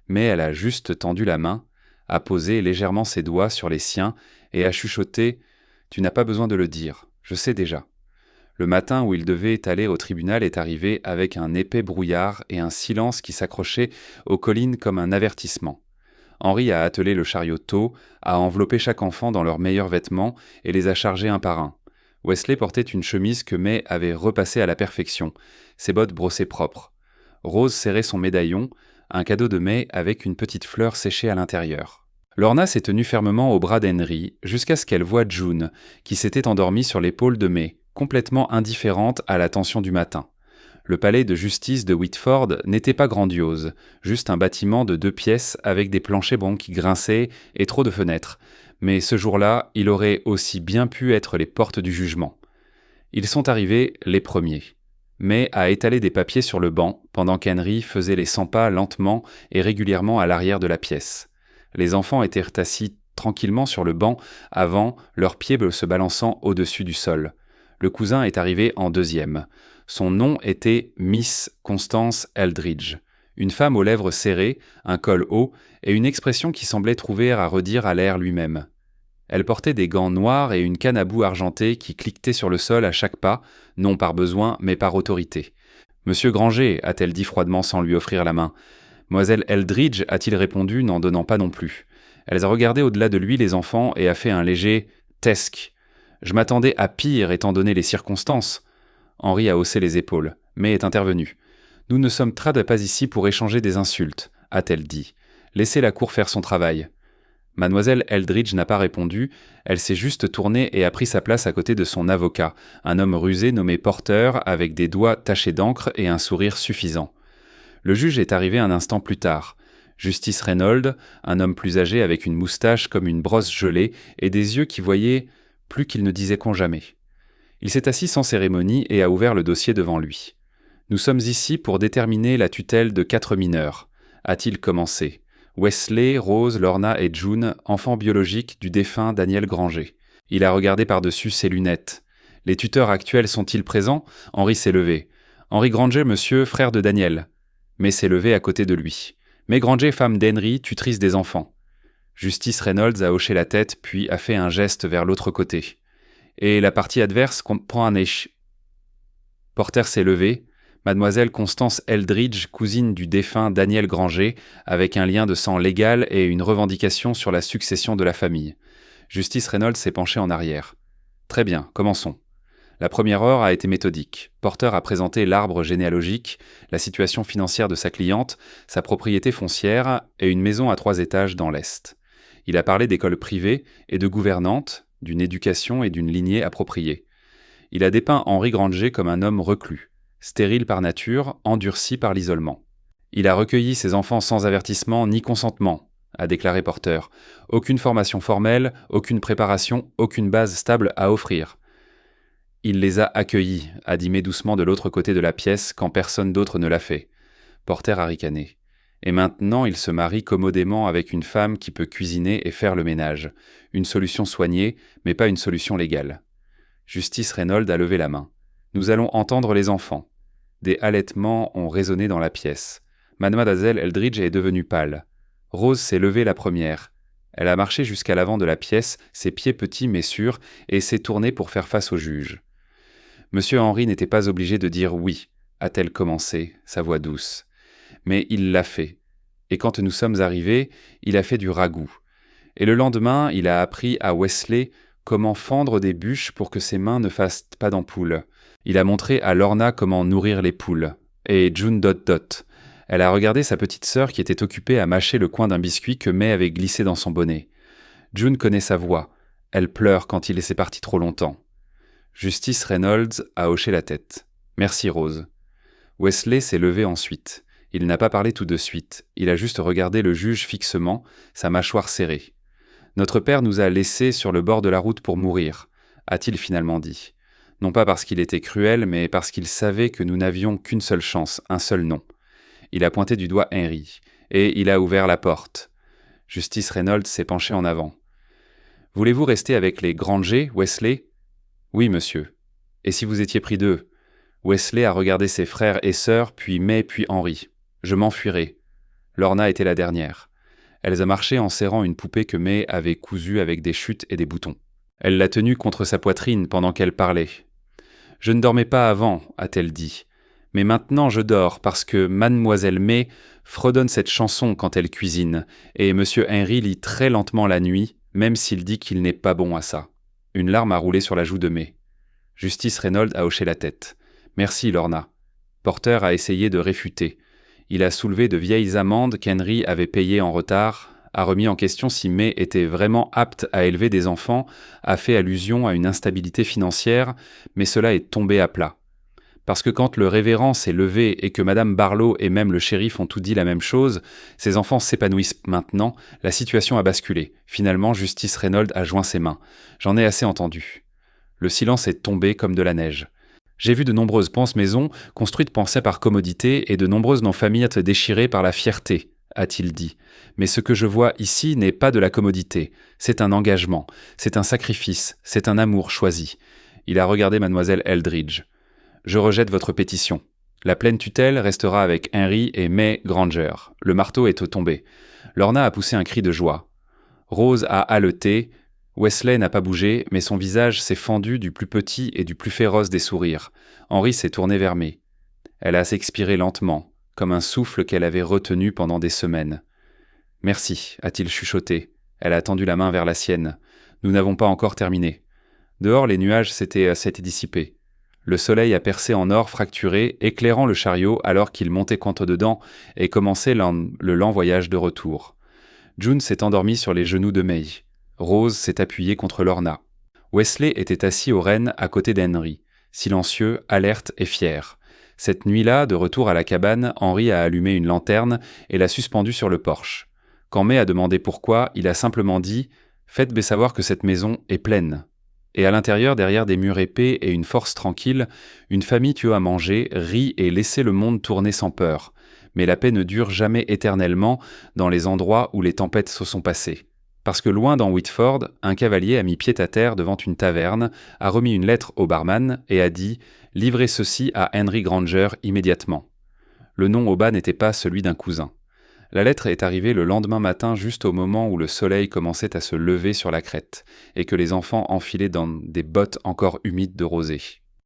Mais elle a juste tendu la main, a posé légèrement ses doigts sur les siens et a chuchoté « Tu n'as pas besoin de le dire, je sais déjà ». Le matin où il devait aller au tribunal est arrivé avec un épais brouillard et un silence qui s'accrochait aux collines comme un avertissement. Henry a attelé le chariot tôt, a enveloppé chaque enfant dans leurs meilleurs vêtements et les a chargés un par un. Wesley portait une chemise que May avait repassée à la perfection, ses bottes brossées propres. Rose serrait son médaillon, un cadeau de May avec une petite fleur séchée à l'intérieur. Lorna s'est tenue fermement au bras d'Henry jusqu'à ce qu'elle voie June, qui s'était endormie sur l'épaule de May, complètement indifférente à la tension du matin. Le palais de justice de Whitford n'était pas grandiose, juste un bâtiment de 2 pièces avec des planchers bons qui grinçaient et trop de fenêtres. Mais ce jour-là, il aurait aussi bien pu être les portes du jugement. Ils sont arrivés les premiers. May a étalé des papiers sur le banc pendant qu'Henry faisait les 100 pas lentement et régulièrement à l'arrière de la pièce. Les enfants étaient assis tranquillement sur le banc avant, leurs pieds se balançant au-dessus du sol. Le cousin est arrivé en 2e. Son nom était Miss Constance Eldridge. Une femme aux lèvres serrées, un col haut et une expression qui semblait trouver à redire à l'air lui-même. Elle portait des gants noirs et une canne à bout argentée qui cliquetait sur le sol à chaque pas, non par besoin mais par autorité. « Monsieur Granger », a-t-elle dit froidement sans lui offrir la main. « Mademoiselle Eldridge », a-t-il répondu, n'en donnant pas non plus. Elle a regardé au-delà de lui les enfants et a fait un léger « tesque ». Je m'attendais à pire étant donné les circonstances. Henry a haussé les épaules, mais est intervenu. Nous ne sommes pas ici pour échanger des insultes, a-t-elle dit. Laissez la cour faire son travail. Mademoiselle Eldridge n'a pas répondu, elle s'est juste tournée et a pris sa place à côté de son avocat, un homme rusé nommé Porter avec des doigts tachés d'encre et un sourire suffisant. Le juge est arrivé un instant plus tard. Justice Reynolds, un homme plus âgé avec une moustache comme une brosse gelée et des yeux qui voyaient plus qu'il ne disait qu'en jamais. Il s'est assis sans cérémonie et a ouvert le dossier devant lui. « Nous sommes ici pour déterminer la tutelle de 4 mineurs », a-t-il commencé. Wesley, Rose, Lorna et June, enfants biologiques du défunt Daniel Granger. Il a regardé par-dessus ses lunettes. « Les tuteurs actuels sont-ils présents ?» Henry s'est levé. « Henry Granger, monsieur, frère de Daniel. » Mais s'est levé à côté de lui. « May Granger, femme d'Henry, tutrice des enfants. » Justice Reynolds a hoché la tête, puis a fait un geste vers l'autre côté. Et la partie adverse comprend un Porter s'est levé. Mademoiselle Constance Eldridge, cousine du défunt Daniel Granger, avec un lien de sang légal et une revendication sur la succession de la famille. Justice Reynolds s'est penché en arrière. Très bien, commençons. La première heure a été méthodique. Porter a présenté l'arbre généalogique, la situation financière de sa cliente, sa propriété foncière et une maison à 3 étages dans l'Est. Il a parlé d'écoles privées et de gouvernantes, d'une éducation et d'une lignée appropriée. Il a dépeint Henry Granger comme un homme reclus, stérile par nature, endurci par l'isolement. Il a recueilli ses enfants sans avertissement ni consentement, a déclaré Porter. Aucune formation formelle, aucune préparation, aucune base stable à offrir. Il les a accueillis, a dit May doucement de l'autre côté de la pièce quand personne d'autre ne l'a fait. Porter a ricané. Et maintenant, il se marie commodément avec une femme qui peut cuisiner et faire le ménage. Une solution soignée, mais pas une solution légale. Justice Reynolds a levé la main. Nous allons entendre les enfants. Des halètements ont résonné dans la pièce. Mademoiselle Eldridge est devenue pâle. Rose s'est levée la première. Elle a marché jusqu'à l'avant de la pièce, ses pieds petits mais sûrs, et s'est tournée pour faire face au juge. Monsieur Henry n'était pas obligé de dire oui, a-t-elle commencé, sa voix douce. Mais il l'a fait. Et quand nous sommes arrivés, il a fait du ragoût. Et le lendemain, il a appris à Wesley comment fendre des bûches pour que ses mains ne fassent pas d'ampoules. Il a montré à Lorna comment nourrir les poules. Et June Dot Dot. Elle a regardé sa petite sœur qui était occupée à mâcher le coin d'un biscuit que May avait glissé dans son bonnet. June connaît sa voix. Elle pleure quand il laissait parti trop longtemps. Justice Reynolds a hoché la tête. « Merci, Rose. » Wesley s'est levé ensuite. Il n'a pas parlé tout de suite. Il a juste regardé le juge fixement, sa mâchoire serrée. « Notre père nous a laissés sur le bord de la route pour mourir, » a-t-il finalement dit. Non pas parce qu'il était cruel, mais parce qu'il savait que nous n'avions qu'une seule chance, un seul nom. Il a pointé du doigt Henry, et il a ouvert la porte. Justice Reynolds s'est penché en avant. « Voulez-vous rester avec les Granger, Wesley ?»« Oui, monsieur. »« Et si vous étiez pris d'eux ?» Wesley a regardé ses frères et sœurs, puis May, puis Henry. « Je m'enfuirai. » Lorna était la dernière. Elle a marché en serrant une poupée que May avait cousue avec des chutes et des boutons. Elle l'a tenue contre sa poitrine pendant qu'elle parlait. « Je ne dormais pas avant, a-t-elle dit. Mais maintenant je dors parce que Mademoiselle May fredonne cette chanson quand elle cuisine, et Monsieur Henry lit très lentement la nuit, même s'il dit qu'il n'est pas bon à ça. » Une larme a roulé sur la joue de May. Justice Reynolds a hoché la tête. « Merci, Lorna. » Porter a essayé de réfuter. Il a soulevé de vieilles amendes qu'Henry avait payées en retard, a remis en question si May était vraiment apte à élever des enfants, a fait allusion à une instabilité financière, mais cela est tombé à plat. Parce que quand le révérend s'est levé et que Madame Barlow et même le shérif ont tout dit la même chose, ces enfants s'épanouissent maintenant, la situation a basculé. Finalement, Justice Reynolds a joint ses mains. J'en ai assez entendu. Le silence est tombé comme de la neige. J'ai vu de nombreuses pense-maisons construites pensées par commodité et de nombreuses non-familles déchirées par la fierté, a-t-il dit. Mais ce que je vois ici n'est pas de la commodité. C'est un engagement, c'est un sacrifice, c'est un amour choisi. Il a regardé Mademoiselle Eldridge. Je rejette votre pétition. La pleine tutelle restera avec Henry et May Granger. Le marteau est tombé. Lorna a poussé un cri de joie. Rose a haleté. Wesley n'a pas bougé, mais son visage s'est fendu du plus petit et du plus féroce des sourires. Henry s'est tourné vers May. Elle a expiré lentement, comme un souffle qu'elle avait retenu pendant des semaines. « Merci », a-t-il chuchoté. Elle a tendu la main vers la sienne. « Nous n'avons pas encore terminé. » Dehors, les nuages s'étaient dissipés. Le soleil a percé en or fracturé, éclairant le chariot alors qu'il montait contre-dedans et commençait le lent voyage de retour. June s'est endormie sur les genoux de May. Rose s'est appuyée contre Lorna. Wesley était assis aux rênes à côté d'Henry, silencieux, alerte et fier. Cette nuit-là, de retour à la cabane, Henry a allumé une lanterne et l'a suspendue sur le porche. Quand May a demandé pourquoi, il a simplement dit « Faites-moi savoir que cette maison est pleine ». Et à l'intérieur, derrière des murs épais et une force tranquille, une famille tue à manger, rit et laissait le monde tourner sans peur. Mais la paix ne dure jamais éternellement dans les endroits où les tempêtes se sont passées. Parce que loin dans Whitford, un cavalier a mis pied à terre devant une taverne, a remis une lettre au barman et a dit « Livrez ceci à Henry Granger immédiatement ». Le nom au bas n'était pas celui d'un cousin. La lettre est arrivée le lendemain matin juste au moment où le soleil commençait à se lever sur la crête et que les enfants enfilaient dans des bottes encore humides de rosée.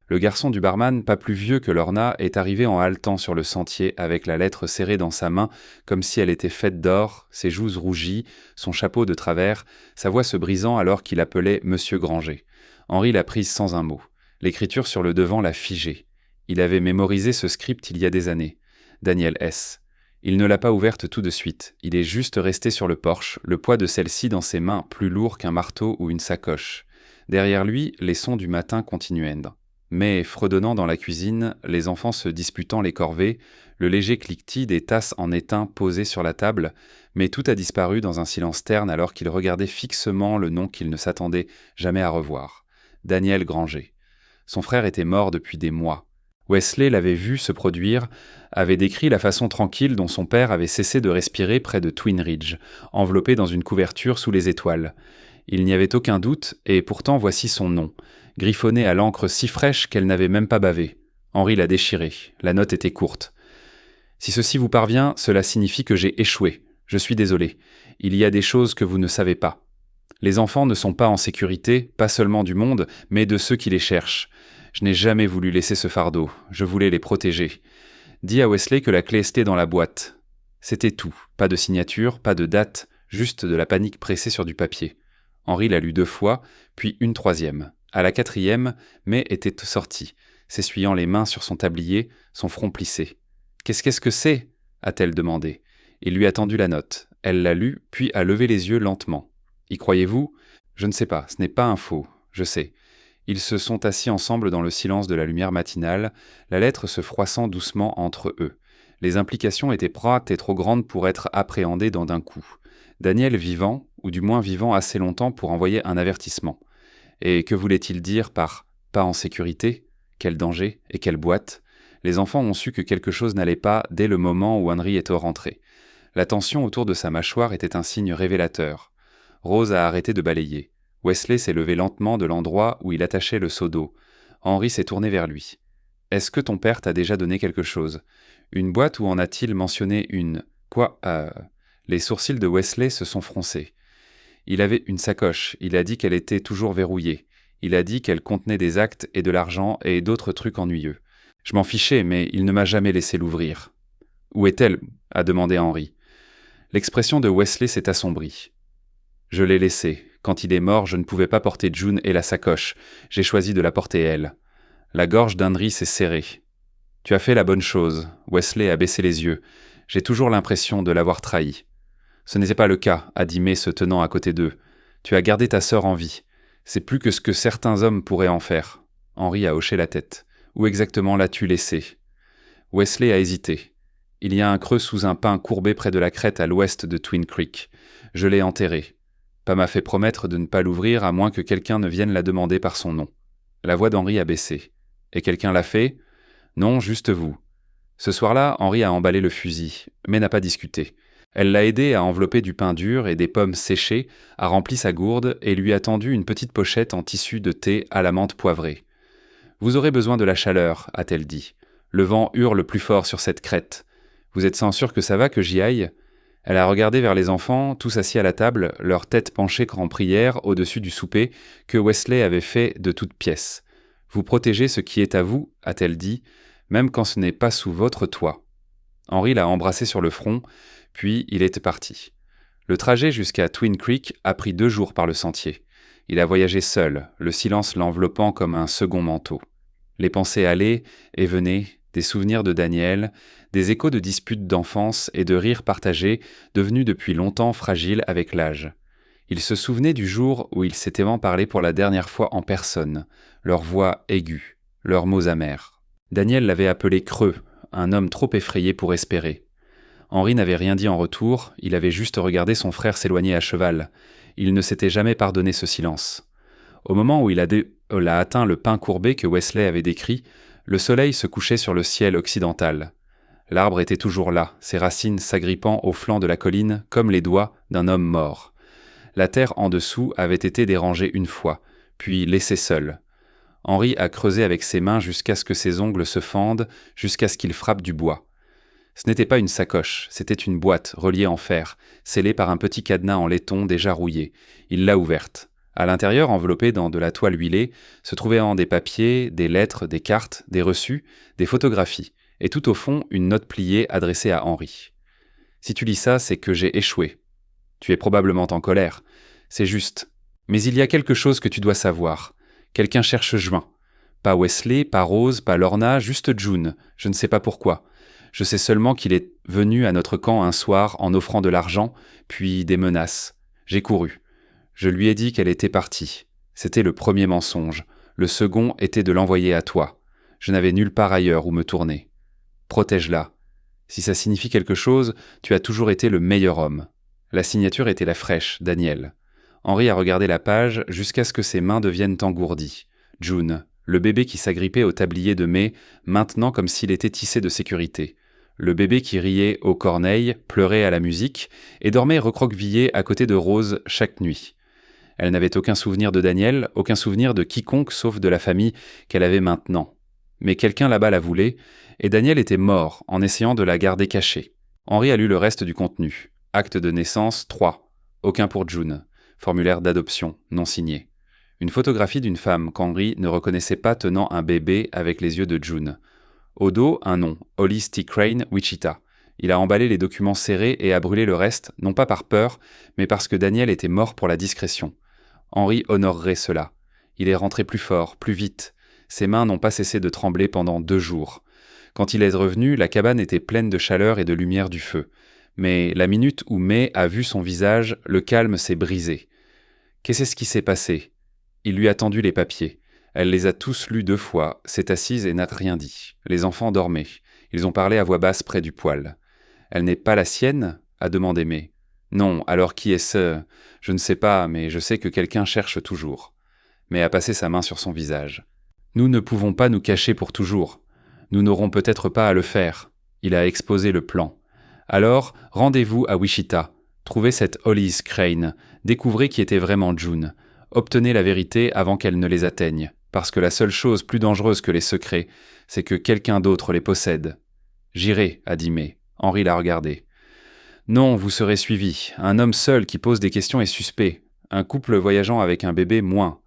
Le garçon du barman, pas plus vieux que Lorna, est arrivé en haletant sur le sentier avec la lettre serrée dans sa main comme si elle était faite d'or, ses joues rougies, son chapeau de travers, sa voix se brisant alors qu'il appelait Monsieur Granger. Henry l'a prise sans un mot. L'écriture sur le devant l'a figé. Il avait mémorisé ce script il y a des années. Daniel S. Il ne l'a pas ouverte tout de suite. Il est juste resté sur le porche, le poids de celle-ci dans ses mains plus lourd qu'un marteau ou une sacoche. Derrière lui, les sons du matin continuaient. Mais, fredonnant dans la cuisine, les enfants se disputant les corvées, le léger cliquetis des tasses en étain posées sur la table, mais tout a disparu dans un silence terne alors qu'il regardait fixement le nom qu'il ne s'attendait jamais à revoir. Daniel Granger. Son frère était mort depuis des mois. Wesley l'avait vu se produire, avait décrit la façon tranquille dont son père avait cessé de respirer près de Twin Ridge, enveloppé dans une couverture sous les étoiles. Il n'y avait aucun doute, et pourtant voici son nom, griffonné à l'encre si fraîche qu'elle n'avait même pas bavé. Henri l'a déchiré. La note était courte. « Si ceci vous parvient, cela signifie que j'ai échoué. Je suis désolé. Il y a des choses que vous ne savez pas. Les enfants ne sont pas en sécurité, pas seulement du monde, mais de ceux qui les cherchent. Je n'ai jamais voulu laisser ce fardeau. Je voulais les protéger. Dis à Wesley que la clé était dans la boîte. » C'était tout. Pas de signature, pas de date, juste de la panique pressée sur du papier. Henri l'a lu 2 fois, puis une 3e. À la 4e, May était sortie, s'essuyant les mains sur son tablier, son front plissé. « Qu'est-ce que c'est » a-t-elle demandé. Il lui a tendu la note. Elle l'a lue, puis a levé les yeux lentement. « Y croyez-vous ? Je ne sais pas, ce n'est pas un faux, je sais. » Ils se sont assis ensemble dans le silence de la lumière matinale, la lettre se froissant doucement entre eux. Les implications étaient proites et trop grandes pour être appréhendées d'un coup. Daniel vivant, ou du moins vivant assez longtemps pour envoyer un avertissement. Et que voulait-il dire par « pas en sécurité » ? Quel danger ? Et quelle boîte ? Les enfants ont su que quelque chose n'allait pas dès le moment où Henri était rentré. La tension autour de sa mâchoire était un signe révélateur. Rose a arrêté de balayer. Wesley s'est levé lentement de l'endroit où il attachait le seau d'eau. Henri s'est tourné vers lui. « Est-ce que ton père t'a déjà donné quelque chose ? Une boîte ou en a-t-il mentionné une ? Quoi ? Les sourcils de Wesley se sont froncés. Il avait une sacoche, il a dit qu'elle était toujours verrouillée. Il a dit qu'elle contenait des actes et de l'argent et d'autres trucs ennuyeux. Je m'en fichais, mais il ne m'a jamais laissé l'ouvrir. « Où est-elle » a demandé Henri. L'expression de Wesley s'est assombrie. « Je l'ai laissée. Quand il est mort, je ne pouvais pas porter June et la sacoche. J'ai choisi de la porter elle. » La gorge d'Henri s'est serrée. « Tu as fait la bonne chose. » Wesley a baissé les yeux. « J'ai toujours l'impression de l'avoir trahi. » « Ce n'était pas le cas, » a dit May se tenant à côté d'eux. « Tu as gardé ta sœur en vie. C'est plus que ce que certains hommes pourraient en faire. » Henri a hoché la tête. « Où exactement l'as-tu laissée ?» Wesley a hésité. « Il y a un creux sous un pin courbé près de la crête à l'ouest de Twin Creek. Je l'ai enterré. Pas m'a fait promettre de ne pas l'ouvrir à moins que quelqu'un ne vienne la demander par son nom. » La voix d'Henri a baissé. « Et quelqu'un l'a fait ? » ?»« Non, juste vous. » Ce soir-là, Henri a emballé le fusil, mais n'a pas discuté. Elle l'a aidé à envelopper du pain dur et des pommes séchées, a rempli sa gourde et lui a tendu une petite pochette en tissu de thé à la menthe poivrée. « Vous aurez besoin de la chaleur, » a-t-elle dit. « Le vent hurle plus fort sur cette crête. Vous êtes sans sûr que ça va que j'y aille ?» Elle a regardé vers les enfants, tous assis à la table, leur tête penchée en prière au-dessus du souper que Wesley avait fait de toutes pièces. « Vous protégez ce qui est à vous, » a-t-elle dit, « même quand ce n'est pas sous votre toit. » Henri l'a embrassé sur le front, puis il était parti. Le trajet jusqu'à Twin Creek a pris 2 jours par le sentier. Il a voyagé seul, le silence l'enveloppant comme un second manteau. Les pensées allaient et venaient, des souvenirs de Daniel, des échos de disputes d'enfance et de rires partagés, devenus depuis longtemps fragiles avec l'âge. Il se souvenait du jour où ils s'étaient parlé pour la dernière fois en personne, leurs voix aiguës, leurs mots amers. Daniel l'avait appelé creux, un homme trop effrayé pour espérer. Henri n'avait rien dit en retour, il avait juste regardé son frère s'éloigner à cheval. Il ne s'était jamais pardonné ce silence. Au moment où il a atteint le pin courbé que Wesley avait décrit, le soleil se couchait sur le ciel occidental. L'arbre était toujours là, ses racines s'agrippant au flanc de la colline comme les doigts d'un homme mort. La terre en dessous avait été dérangée une fois, puis laissée seule. Henri a creusé avec ses mains jusqu'à ce que ses ongles se fendent, jusqu'à ce qu'il frappe du bois. Ce n'était pas une sacoche, c'était une boîte reliée en fer, scellée par un petit cadenas en laiton déjà rouillé. Il l'a ouverte. À l'intérieur, enveloppée dans de la toile huilée, se trouvaient des papiers, des lettres, des cartes, des reçus, des photographies, et tout au fond, une note pliée adressée à Henri. « Si tu lis ça, c'est que j'ai échoué. Tu es probablement en colère. C'est juste. Mais il y a quelque chose que tu dois savoir. Quelqu'un cherche Juin. Pas Wesley, pas Rose, pas Lorna, juste June. Je ne sais pas pourquoi. Je sais seulement qu'il est venu à notre camp un soir en offrant de l'argent, puis des menaces. J'ai couru. Je lui ai dit qu'elle était partie. C'était le premier mensonge. Le second était de l'envoyer à toi. Je n'avais nulle part ailleurs où me tourner. Protège-la. Si ça signifie quelque chose, tu as toujours été le meilleur homme. La signature était la fraîche, Daniel. Henri a regardé la page jusqu'à ce que ses mains deviennent engourdies. June, le bébé qui s'agrippait au tablier de mai, maintenant comme s'il était tissé de sécurité. Le bébé qui riait aux corneilles, pleurait à la musique, et dormait recroquevillé à côté de Rose chaque nuit. Elle n'avait aucun souvenir de Daniel, aucun souvenir de quiconque sauf de la famille qu'elle avait maintenant. Mais quelqu'un là-bas la voulait, et Daniel était mort en essayant de la garder cachée. Henri a lu le reste du contenu. Acte de naissance 3. Aucun pour June. Formulaire d'adoption, non signé. Une photographie d'une femme qu'Henri ne reconnaissait pas tenant un bébé avec les yeux de June. Au dos, un nom, Holly T. Crane, Wichita. Il a emballé les documents serrés et a brûlé le reste, non pas par peur, mais parce que Daniel était mort pour la discrétion. Henri honorerait cela. Il est rentré plus fort, plus vite. Ses mains n'ont pas cessé de trembler pendant 2 jours. Quand il est revenu, la cabane était pleine de chaleur et de lumière du feu. Mais la minute où May a vu son visage, le calme s'est brisé. Qu'est-ce qui s'est passé ? Il lui a tendu les papiers. Elle les a tous lus 2 fois, s'est assise et n'a rien dit. Les enfants dormaient. Ils ont parlé à voix basse près du poêle. « Elle n'est pas la sienne ?» a demandé May. « Non, alors qui est-ce ? Je ne sais pas, mais je sais que quelqu'un cherche toujours. » May a passé sa main sur son visage. « Nous ne pouvons pas nous cacher pour toujours. Nous n'aurons peut-être pas à le faire. » Il a exposé le plan. « Alors, rendez-vous à Wichita. Trouvez cette Holly Crane. Découvrez qui était vraiment June. Obtenez la vérité avant qu'elle ne les atteigne. Parce que la seule chose plus dangereuse que les secrets, c'est que quelqu'un d'autre les possède. »« J'irai, » a dit May. Henri l'a regardé. « Non, vous serez suivi. Un homme seul qui pose des questions est suspect. Un couple voyageant avec un bébé, moins.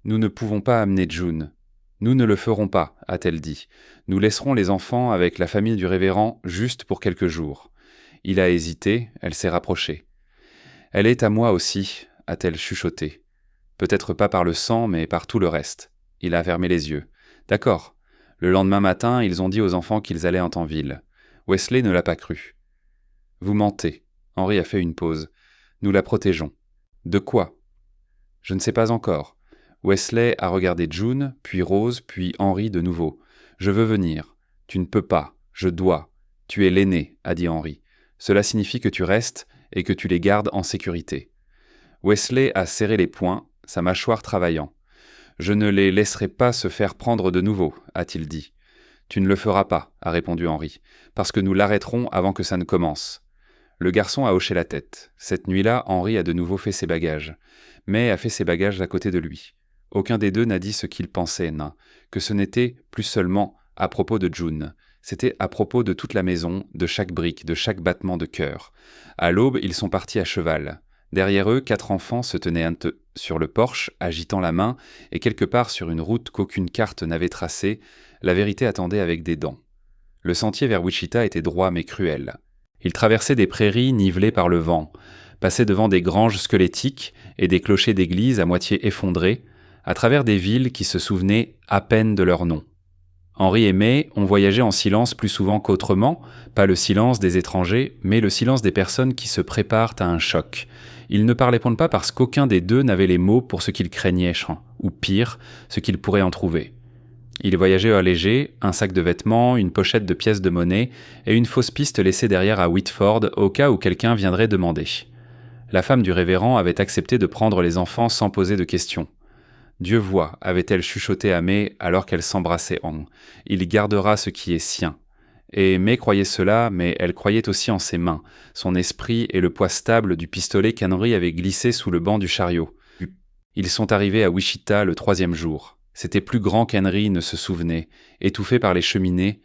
Nous ne pouvons pas amener June. »« Nous ne le ferons pas, » a-t-elle dit. « Nous laisserons les enfants avec la famille du révérend juste pour quelques jours. » Il a hésité, elle s'est rapprochée. « Elle est à moi aussi, » a-t-elle chuchoté. Peut-être pas par le sang, mais par tout le reste. Il a fermé les yeux. « D'accord. » Le lendemain matin, ils ont dit aux enfants qu'ils allaient en Tanville. Wesley ne l'a pas cru. « Vous mentez. » Henri a fait une pause. « Nous la protégeons. »« De quoi ?»« Je ne sais pas encore. » Wesley a regardé June, puis Rose, puis Henri de nouveau. « Je veux venir. »« Tu ne peux pas. Je dois. Tu es l'aîné, » a dit Henri. « Cela signifie que tu restes et que tu les gardes en sécurité. » Wesley a serré les poings, sa mâchoire travaillant. « Je ne les laisserai pas se faire prendre de nouveau, » a-t-il dit. « Tu ne le feras pas, » a répondu Henri, « parce que nous l'arrêterons avant que ça ne commence. » Le garçon a hoché la tête. Cette nuit-là, Henri a de nouveau fait ses bagages. May a fait ses bagages à côté de lui. Aucun des deux n'a dit ce qu'il pensait, nain, que ce n'était plus seulement à propos de June. C'était à propos de toute la maison, de chaque brique, de chaque battement de cœur. À l'aube, ils sont partis à cheval. Derrière eux, 4 enfants se tenaient sur le porche, agitant la main, et quelque part sur une route qu'aucune carte n'avait tracée, la vérité attendait avec des dents. Le sentier vers Wichita était droit mais cruel. Ils traversaient des prairies nivelées par le vent, passaient devant des granges squelettiques et des clochers d'église à moitié effondrés, à travers des villes qui se souvenaient à peine de leur nom. Henri et May ont voyagé en silence plus souvent qu'autrement, pas le silence des étrangers, mais le silence des personnes qui se préparent à un choc. Ils ne parlaient pas parce qu'aucun des deux n'avait les mots pour ce qu'ils craignaient, ou pire, ce qu'ils pourraient en trouver. Ils voyageaient allégés, un sac de vêtements, une pochette de pièces de monnaie et une fausse piste laissée derrière à Whitford au cas où quelqu'un viendrait demander. La femme du révérend avait accepté de prendre les enfants sans poser de questions. Dieu voit, avait-elle chuchoté à May alors qu'elle s'embrassait en. Il gardera ce qui est sien. Et May croyait cela, mais elle croyait aussi en ses mains, son esprit et le poids stable du pistolet qu'Henri avait glissé sous le banc du chariot. Ils sont arrivés à Wichita le 3e jour. C'était plus grand qu'Henri ne se souvenait, étouffé par les cheminées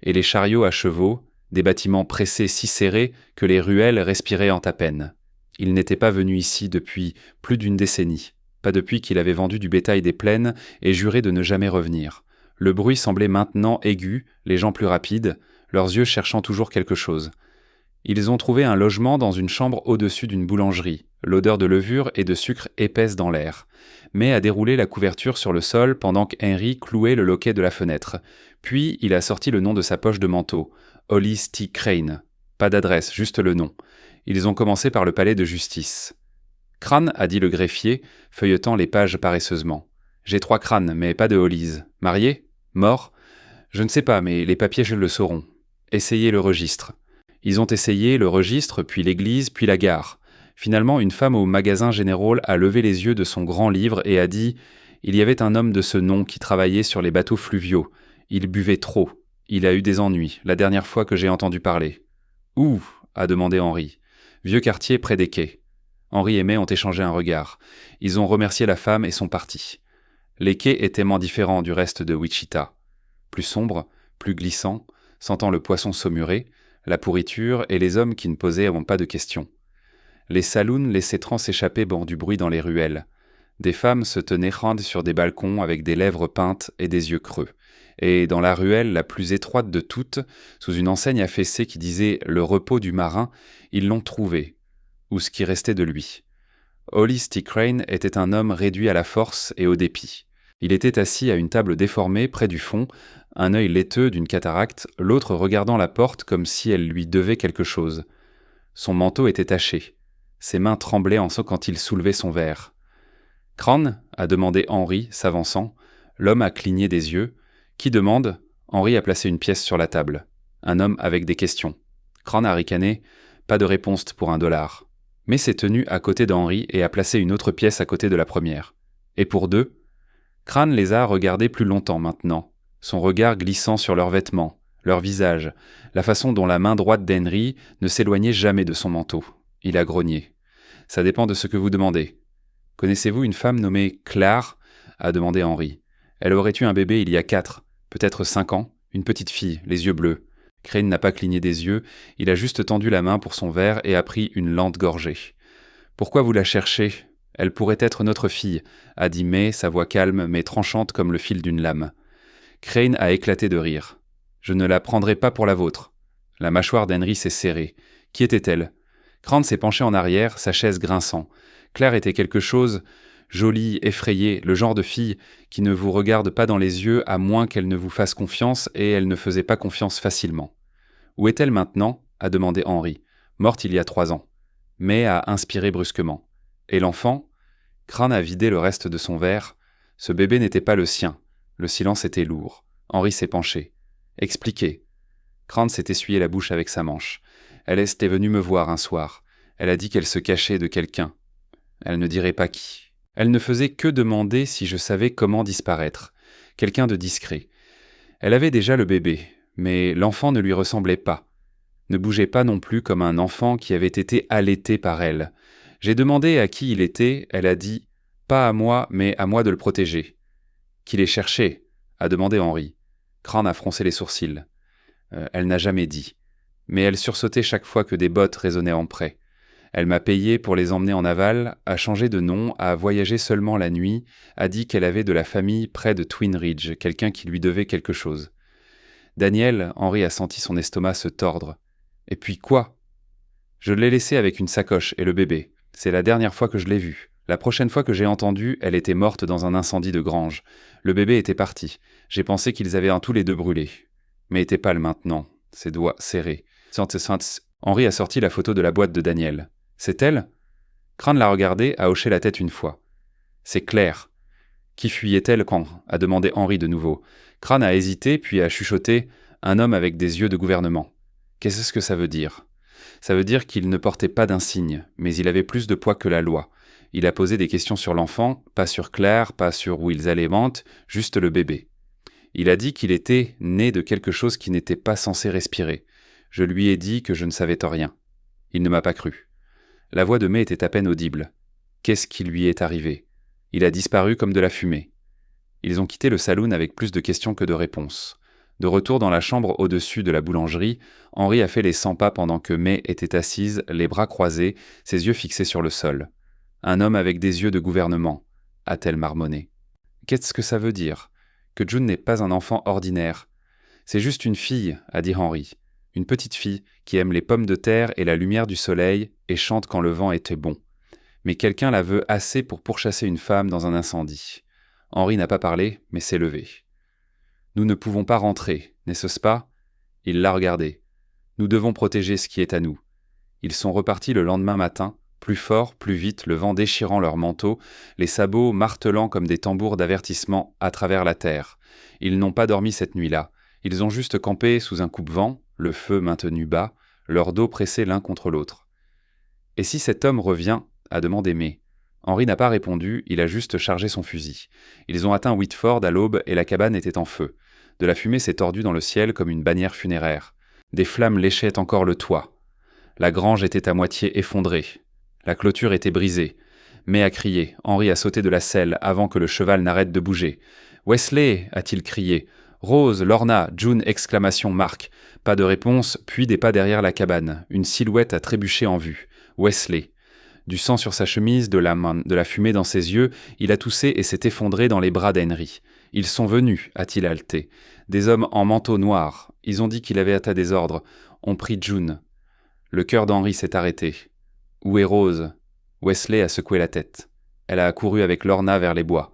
et les chariots à chevaux, des bâtiments pressés si serrés que les ruelles respiraient à peine. Il n'était pas venu ici depuis plus d'1 décennie. Pas depuis qu'il avait vendu du bétail des plaines et juré de ne jamais revenir. Le bruit semblait maintenant aigu, les gens plus rapides, leurs yeux cherchant toujours quelque chose. Ils ont trouvé un logement dans une chambre au-dessus d'une boulangerie, l'odeur de levure et de sucre épaisse dans l'air. May a déroulé la couverture sur le sol pendant qu'Henry clouait le loquet de la fenêtre. Puis il a sorti le nom de sa poche de manteau, Hollis T. Crane. Pas d'adresse, juste le nom. Ils ont commencé par le palais de justice. Crâne, a dit le greffier, feuilletant les pages paresseusement. J'ai 3 crânes, mais pas de Hollis. Marié? Mort? Je ne sais pas, mais les papiers je le sauron. Essayez le registre. Ils ont essayé le registre, puis l'église, puis la gare. Finalement, une femme au magasin Général a levé les yeux de son grand livre et a dit « Il y avait un homme de ce nom qui travaillait sur les bateaux fluviaux. Il buvait trop. Il a eu des ennuis, la dernière fois que j'ai entendu parler. »« Où ?» a demandé Henry. « Vieux quartier près des quais. » Henry et May ont échangé un regard. Ils ont remercié la femme et sont partis. Les quais étaient tellement différents du reste de Wichita. Plus sombres, plus glissants, sentant le poisson saumuré, la pourriture et les hommes qui ne posaient pas de questions. Les saloons laissaient s'échapper bord du bruit dans les ruelles. Des femmes se tenaient rondes sur des balcons avec des lèvres peintes et des yeux creux. Et dans la ruelle la plus étroite de toutes, sous une enseigne affaissée qui disait « Le repos du marin », ils l'ont trouvé, ou ce qui restait de lui. Hollis T. Crane était un homme réduit à la force et au dépit. Il était assis à une table déformée près du fond, un œil laiteux d'une cataracte, l'autre regardant la porte comme si elle lui devait quelque chose. Son manteau était taché. Ses mains tremblaient quand il soulevait son verre. « Crane ?» a demandé Henry, s'avançant. L'homme a cligné des yeux. « Qui demande ?» Henry a placé une pièce sur la table. Un homme avec des questions. Crane a ricané. « Pas de réponse pour $1. » Mais s'est tenu à côté d'Henry et a placé une autre pièce à côté de la première. Et pour 2 ? Crane les a regardés plus longtemps maintenant, son regard glissant sur leurs vêtements, leur visage, la façon dont la main droite d'Henry ne s'éloignait jamais de son manteau. Il a grogné. « Ça dépend de ce que vous demandez. »« Connaissez-vous une femme nommée Claire ?» a demandé Henry. « Elle aurait eu un bébé il y a 4, peut-être 5 ans, une petite fille, les yeux bleus. » Crane n'a pas cligné des yeux, il a juste tendu la main pour son verre et a pris une lente gorgée. « Pourquoi vous la cherchez ? Elle pourrait être notre fille, » a dit May, sa voix calme mais tranchante comme le fil d'une lame. Crane a éclaté de rire. « Je ne la prendrai pas pour la vôtre. » La mâchoire d'Henry s'est serrée. Qui était-elle ? Crane s'est penché en arrière, sa chaise grinçant. Claire était quelque chose, jolie, effrayée, le genre de fille qui ne vous regarde pas dans les yeux à moins qu'elle ne vous fasse confiance, et elle ne faisait pas confiance facilement. « Où est-elle maintenant ?» a demandé Henry. « Morte il y a 3 ans. » May a inspiré brusquement. « Et l'enfant ?» Crane a vidé le reste de son verre. Ce bébé n'était pas le sien. Le silence était lourd. Henry s'est penché. « Expliquez. » Crane s'est essuyé la bouche avec sa manche. Elle était venue me voir un soir. Elle a dit qu'elle se cachait de quelqu'un. Elle ne dirait pas qui. Elle ne faisait que demander si je savais comment disparaître. Quelqu'un de discret. Elle avait déjà le bébé, mais l'enfant ne lui ressemblait pas. Ne bougeait pas non plus comme un enfant qui avait été allaité par elle. J'ai demandé à qui il était, elle a dit « Pas à moi, mais à moi de le protéger. »« Qui les cherchait ?» a demandé Henry. Crane a froncé les sourcils. Elle n'a jamais dit. Mais elle sursautait chaque fois que des bottes résonnaient en près. Elle m'a payé pour les emmener en aval, a changé de nom, a voyagé seulement la nuit, a dit qu'elle avait de la famille près de Twin Ridge, quelqu'un qui lui devait quelque chose. Daniel, Henry a senti son estomac se tordre. Et puis quoi ? Je l'ai laissée avec une sacoche et le bébé. C'est la dernière fois que je l'ai vue. La prochaine fois que j'ai entendu, elle était morte dans un incendie de grange. Le bébé était parti. J'ai pensé qu'ils avaient tous les 2 brûlé. Mais était pâle maintenant, ses doigts serrés. Henry a sorti la photo de la boîte de Daniel. « C'est elle ?» Crane l'a regardée, a hoché la tête une fois. « C'est Claire. »« Qui fuyait-elle quand ?» a demandé Henry de nouveau. Crane a hésité, puis a chuchoté « Un homme avec des yeux de gouvernement. » Qu'est-ce que ça veut dire ? Ça veut dire qu'il ne portait pas d'insigne, mais il avait plus de poids que la loi. Il a posé des questions sur l'enfant, pas sur Claire, pas sur où ils allaient, juste le bébé. Il a dit qu'il était né de quelque chose qui n'était pas censé respirer. Je lui ai dit que je ne savais rien. Il ne m'a pas cru. La voix de May était à peine audible. Qu'est-ce qui lui est arrivé ? Il a disparu comme de la fumée. Ils ont quitté le saloon avec plus de questions que de réponses. De retour dans la chambre au-dessus de la boulangerie, Henry a fait les 100 pas pendant que May était assise, les bras croisés, ses yeux fixés sur le sol. « Un homme avec des yeux de gouvernement », a-t-elle marmonné. « Qu'est-ce que ça veut dire ? Que June n'est pas un enfant ordinaire. C'est juste une fille, a dit Henry. une petite fille qui aime les pommes de terre et la lumière du soleil et chante quand le vent était bon. Mais quelqu'un la veut assez pour pourchasser une femme dans un incendie. Henri n'a pas parlé, mais s'est levé. « Nous ne pouvons pas rentrer, n'est-ce pas ?» Il l'a regardé. « Nous devons protéger ce qui est à nous. » Ils sont repartis le lendemain matin, plus fort, plus vite, le vent déchirant leurs manteaux, les sabots martelant comme des tambours d'avertissement à travers la terre. Ils n'ont pas dormi cette nuit-là. Ils ont juste campé sous un coupe-vent, le feu maintenu bas, leurs dos pressés l'un contre l'autre. « Et si cet homme revient ?» a demandé May. Henri n'a pas répondu, il a juste chargé son fusil. Ils ont atteint Whitford à l'aube et la cabane était en feu. De la fumée s'est tordue dans le ciel comme une bannière funéraire. Des flammes léchaient encore le toit. La grange était à moitié effondrée. La clôture était brisée. May a crié, Henri a sauté de la selle avant que le cheval n'arrête de bouger. « Wesley !» a-t-il crié. « Rose, Lorna, June !» exclamation Marc. Pas de réponse, puis des pas derrière la cabane. Une silhouette a trébuché en vue. Wesley. Du sang sur sa chemise, de la fumée dans ses yeux, il a toussé et s'est effondré dans les bras d'Henry. « Ils sont venus !» a-t-il haleté. Des hommes en manteau noir. Ils ont dit qu'il avait atteint des ordres. On prit June. Le cœur d'Henri s'est arrêté. « Où est Rose ?» Wesley a secoué la tête. Elle a accouru avec Lorna vers les bois.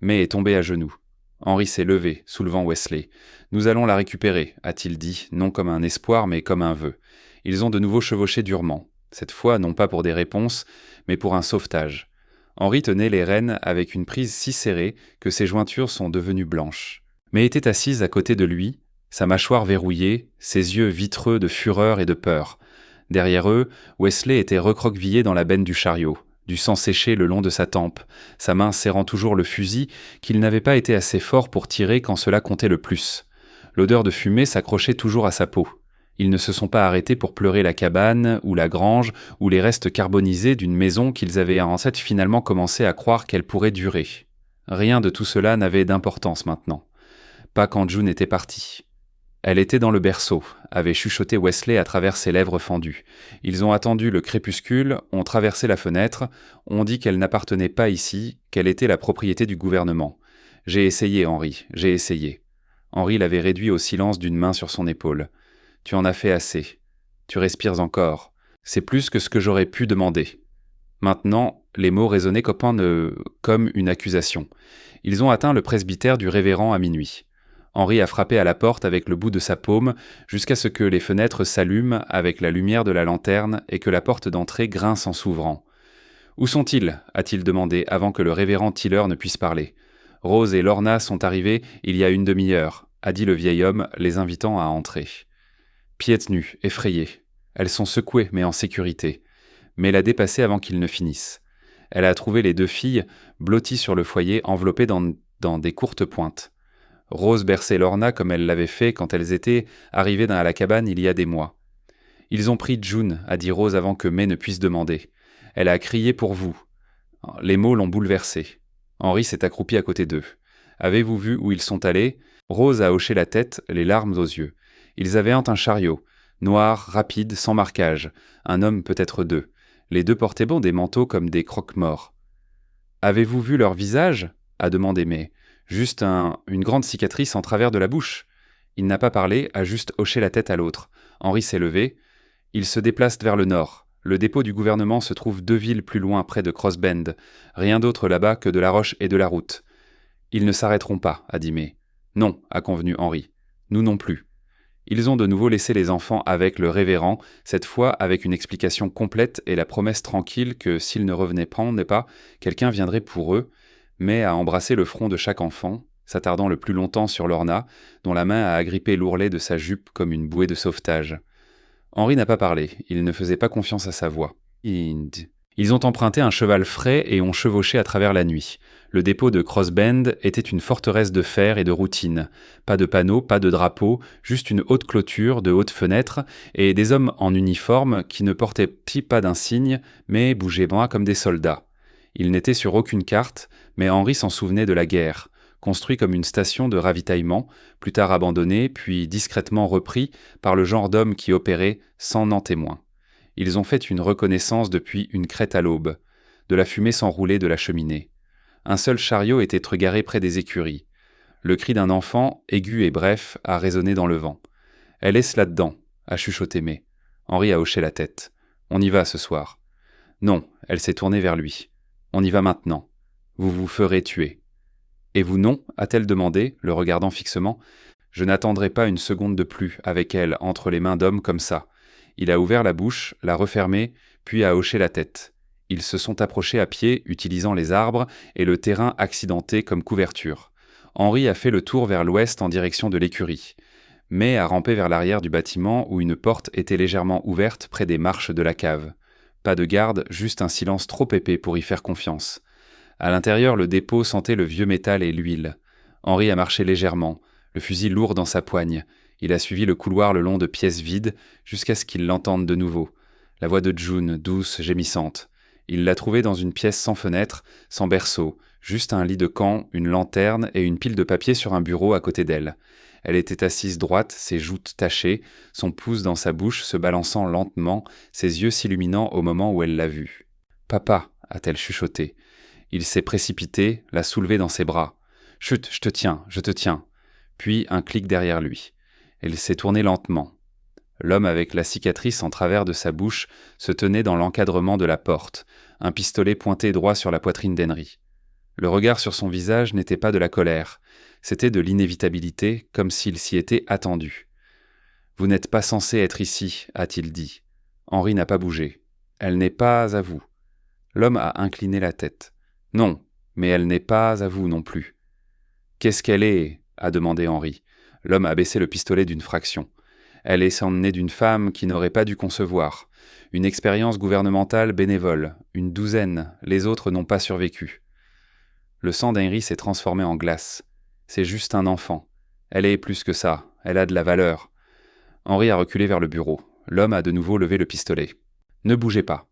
May est tombée à genoux. Henri s'est levé, soulevant Wesley. « Nous allons la récupérer », a-t-il dit, non comme un espoir, mais comme un vœu. Ils ont de nouveau chevauché durement. Cette fois, non pas pour des réponses, mais pour un sauvetage. Henri tenait les rênes avec une prise si serrée que ses jointures sont devenues blanches. May était assise à côté de lui, sa mâchoire verrouillée, ses yeux vitreux de fureur et de peur. Derrière eux, Wesley était recroquevillé dans la benne du chariot, du sang séché le long de sa tempe, sa main serrant toujours le fusil qu'il n'avait pas été assez fort pour tirer quand cela comptait le plus. L'odeur de fumée s'accrochait toujours à sa peau. Ils ne se sont pas arrêtés pour pleurer la cabane, ou la grange, ou les restes carbonisés d'une maison qu'ils avaient en fait finalement commencé à croire qu'elle pourrait durer. Rien de tout cela n'avait d'importance maintenant. Pas quand June était partie. Elle était dans le berceau, avait chuchoté Wesley à travers ses lèvres fendues. Ils ont attendu le crépuscule, ont traversé la fenêtre, ont dit qu'elle n'appartenait pas ici, qu'elle était la propriété du gouvernement. « J'ai essayé, Henri, j'ai essayé. » Henri l'avait réduit au silence d'une main sur son épaule. « Tu en as fait assez. Tu respires encore. C'est plus que ce que j'aurais pu demander. » Maintenant, les mots résonnaient comme une accusation. Ils ont atteint le presbytère du révérend à minuit. Henri a frappé à la porte avec le bout de sa paume jusqu'à ce que les fenêtres s'allument avec la lumière de la lanterne et que la porte d'entrée grince en s'ouvrant. « Où sont-ils » a-t-il demandé avant que le révérend Tiller ne puisse parler. « Rose et Lorna sont arrivés il y a une demi-heure » a dit le vieil homme, les invitant à entrer. Pieds nus, effrayées. Elles sont secouées, mais en sécurité. Mais l'a dépassé avant qu'il ne finisse. Elle a trouvé les deux filles, blotties sur le foyer, enveloppées dans des courtes pointes. Rose berçait Lorna comme elle l'avait fait quand elles étaient arrivées à la cabane il y a des mois. « Ils ont pris June » a dit Rose avant que May ne puisse demander. « Elle a crié pour vous. » Les mots l'ont bouleversée. Henri s'est accroupi à côté d'eux. « Avez-vous vu où ils sont allés ?» Rose a hoché la tête, les larmes aux yeux. Ils avaient un chariot, noir, rapide, sans marquage. Un homme peut-être deux. Les deux portaient des manteaux comme des croque-morts. « Avez-vous vu leur visage ?» a demandé May. « Juste une grande cicatrice en travers de la bouche. » Il n'a pas parlé, a juste hoché la tête à l'autre. Henri s'est levé. Ils se déplacent vers le nord. Le dépôt du gouvernement se trouve 2 villes plus loin, près de Cross Bend. Rien d'autre là-bas que de la roche et de la route. « Ils ne s'arrêteront pas, » a dit May. « Non, » a convenu Henri. « Nous non plus. » Ils ont de nouveau laissé les enfants avec le révérend, cette fois avec une explication complète et la promesse tranquille que s'ils ne revenaient pas, quelqu'un viendrait pour eux, mais a embrassé le front de chaque enfant, s'attardant le plus longtemps sur Lorna, dont la main a agrippé l'ourlet de sa jupe comme une bouée de sauvetage. Henri n'a pas parlé, il ne faisait pas confiance à sa voix. Ils ont emprunté un cheval frais et ont chevauché à travers la nuit. Le dépôt de Cross Bend était une forteresse de fer et de routine. Pas de panneaux, pas de drapeaux, juste une haute clôture, de hautes fenêtres, et des hommes en uniforme qui ne portaient pas d'insigne, mais bougeaient bras comme des soldats. Ils n'étaient sur aucune carte, mais Henri s'en souvenait de la guerre, construit comme une station de ravitaillement, plus tard abandonnée, puis discrètement repris par le genre d'hommes qui opéraient sans témoin. Ils ont fait une reconnaissance depuis une crête à l'aube. De la fumée s'enroulait de la cheminée. Un seul chariot était garé près des écuries. Le cri d'un enfant, aigu et bref, a résonné dans le vent. « Elle est là-dedans » a chuchoté May. Henri a hoché la tête. On y va ce soir. Non, elle s'est tournée vers lui. On y va maintenant. Vous vous ferez tuer. Et vous non a-t-elle demandé, le regardant fixement. Je n'attendrai pas une seconde de plus avec elle entre les mains d'hommes comme ça. Il a ouvert la bouche, l'a refermée, puis a hoché la tête. Ils se sont approchés à pied, utilisant les arbres et le terrain accidenté comme couverture. Henri a fait le tour vers l'ouest en direction de l'écurie. May a rampé vers l'arrière du bâtiment où une porte était légèrement ouverte près des marches de la cave. Pas de garde, juste un silence trop épais pour y faire confiance. À l'intérieur, le dépôt sentait le vieux métal et l'huile. Henri a marché légèrement, le fusil lourd dans sa poigne. Il a suivi le couloir le long de pièces vides jusqu'à ce qu'il l'entende de nouveau. La voix de June, douce, gémissante. Il l'a trouvée dans une pièce sans fenêtre, sans berceau, juste un lit de camp, une lanterne et une pile de papier sur un bureau à côté d'elle. Elle était assise droite, ses joues tachées, son pouce dans sa bouche se balançant lentement, ses yeux s'illuminant au moment où elle l'a vu. « Papa » a-t-elle chuchoté. Il s'est précipité, l'a soulevée dans ses bras. « Chut, je te tiens. » Puis un clic derrière lui. Elle s'est tournée lentement. L'homme avec la cicatrice en travers de sa bouche se tenait dans l'encadrement de la porte, un pistolet pointé droit sur la poitrine d'Henry. Le regard sur son visage n'était pas de la colère, c'était de l'inévitabilité, comme s'il s'y était attendu. « Vous n'êtes pas censé être ici, a-t-il dit. Henri n'a pas bougé. Elle n'est pas à vous. L'homme a incliné la tête. Non, mais elle n'est pas à vous non plus. Qu'est-ce qu'elle est ? A demandé Henri. L'homme a baissé le pistolet d'une fraction. Elle est sans nez d'une femme qui n'aurait pas dû concevoir. Une expérience gouvernementale bénévole, une douzaine, les autres n'ont pas survécu. Le sang d'Henry s'est transformé en glace. C'est juste un enfant. Elle est plus que ça, elle a de la valeur. Henri a reculé vers le bureau. L'homme a de nouveau levé le pistolet. Ne bougez pas.